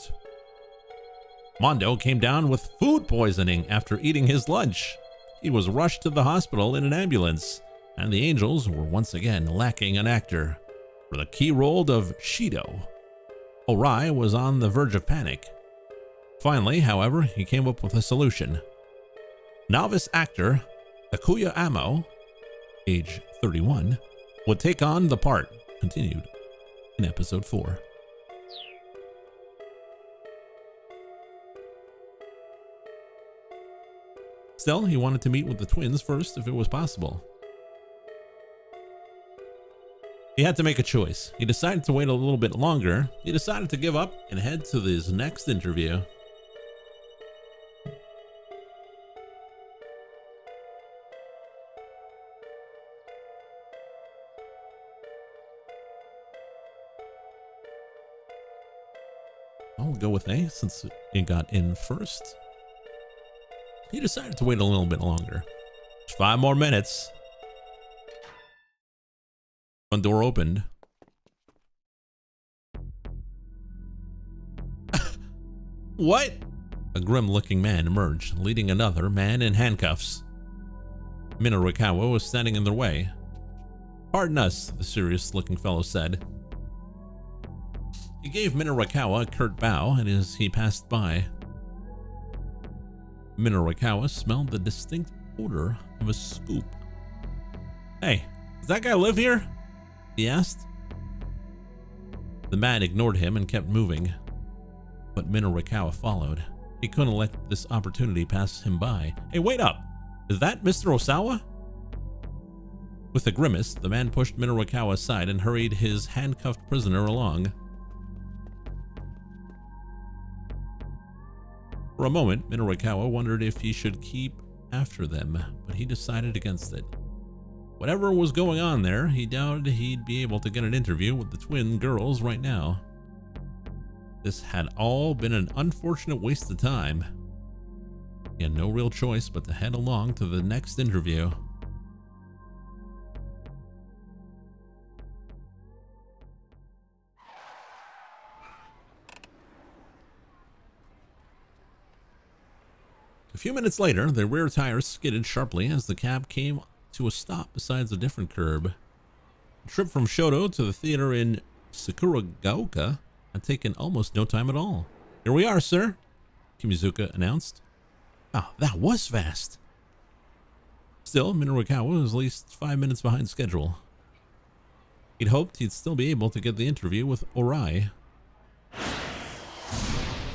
[SPEAKER 1] Mondo came down with food poisoning after eating his lunch. He was rushed to the hospital in an ambulance, and the Angels were once again lacking an actor. For the key role of Shido, Orai was on the verge of panic. Finally, however, he came up with a solution. Novice actor Takuya Amo, age 31, would take on the part, continued in episode 4. Still, he wanted to meet with the twins first if it was possible. He had to make a choice. He decided to wait a little bit longer. He decided to give up and head to his next interview. I'll go with A since it got in first. He decided to wait a little bit longer. 5 more minutes. One door opened. What? A grim-looking man emerged, leading another man in handcuffs. Minorukawa was standing in their way. Pardon us, the serious-looking fellow said. He gave Minorukawa a curt bow, and as he passed by, Minorukawa smelled the distinct odor of a scoop. Hey, does that guy live here? He asked. The man ignored him and kept moving, but Minorukawa followed. He couldn't let this opportunity pass him by. Hey, wait up! Is that Mr. Osawa? With a grimace, the man pushed Minorukawa aside and hurried his handcuffed prisoner along. For a moment, Minorukawa wondered if he should keep after them, but he decided against it. Whatever was going on there, he doubted he'd be able to get an interview with the twin girls right now. This had all been an unfortunate waste of time. He had no real choice but to head along to the next interview. A few minutes later, the rear tires skidded sharply as the cab came to a stop beside a different curb. The trip from Shoto to the theater in Sakuragaoka had taken almost no time at all. Here we are, sir, Kimizuka announced. Oh, that was fast. Still, Minorukawa was at least 5 minutes behind schedule. He'd hoped he'd still be able to get the interview with Orai.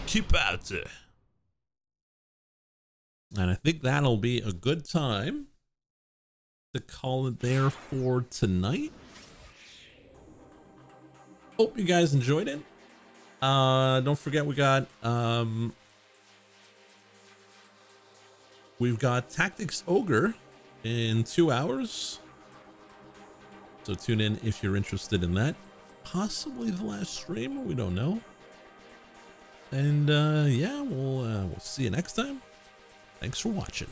[SPEAKER 1] Keep out. And I think that'll be a good time to call it there for tonight. Hope you guys enjoyed it. Don't forget we've got Tactics Ogre in 2 hours. So tune in if you're interested in that. possibly the last stream, we don't know. And yeah, we'll see you next time. Thanks for watching.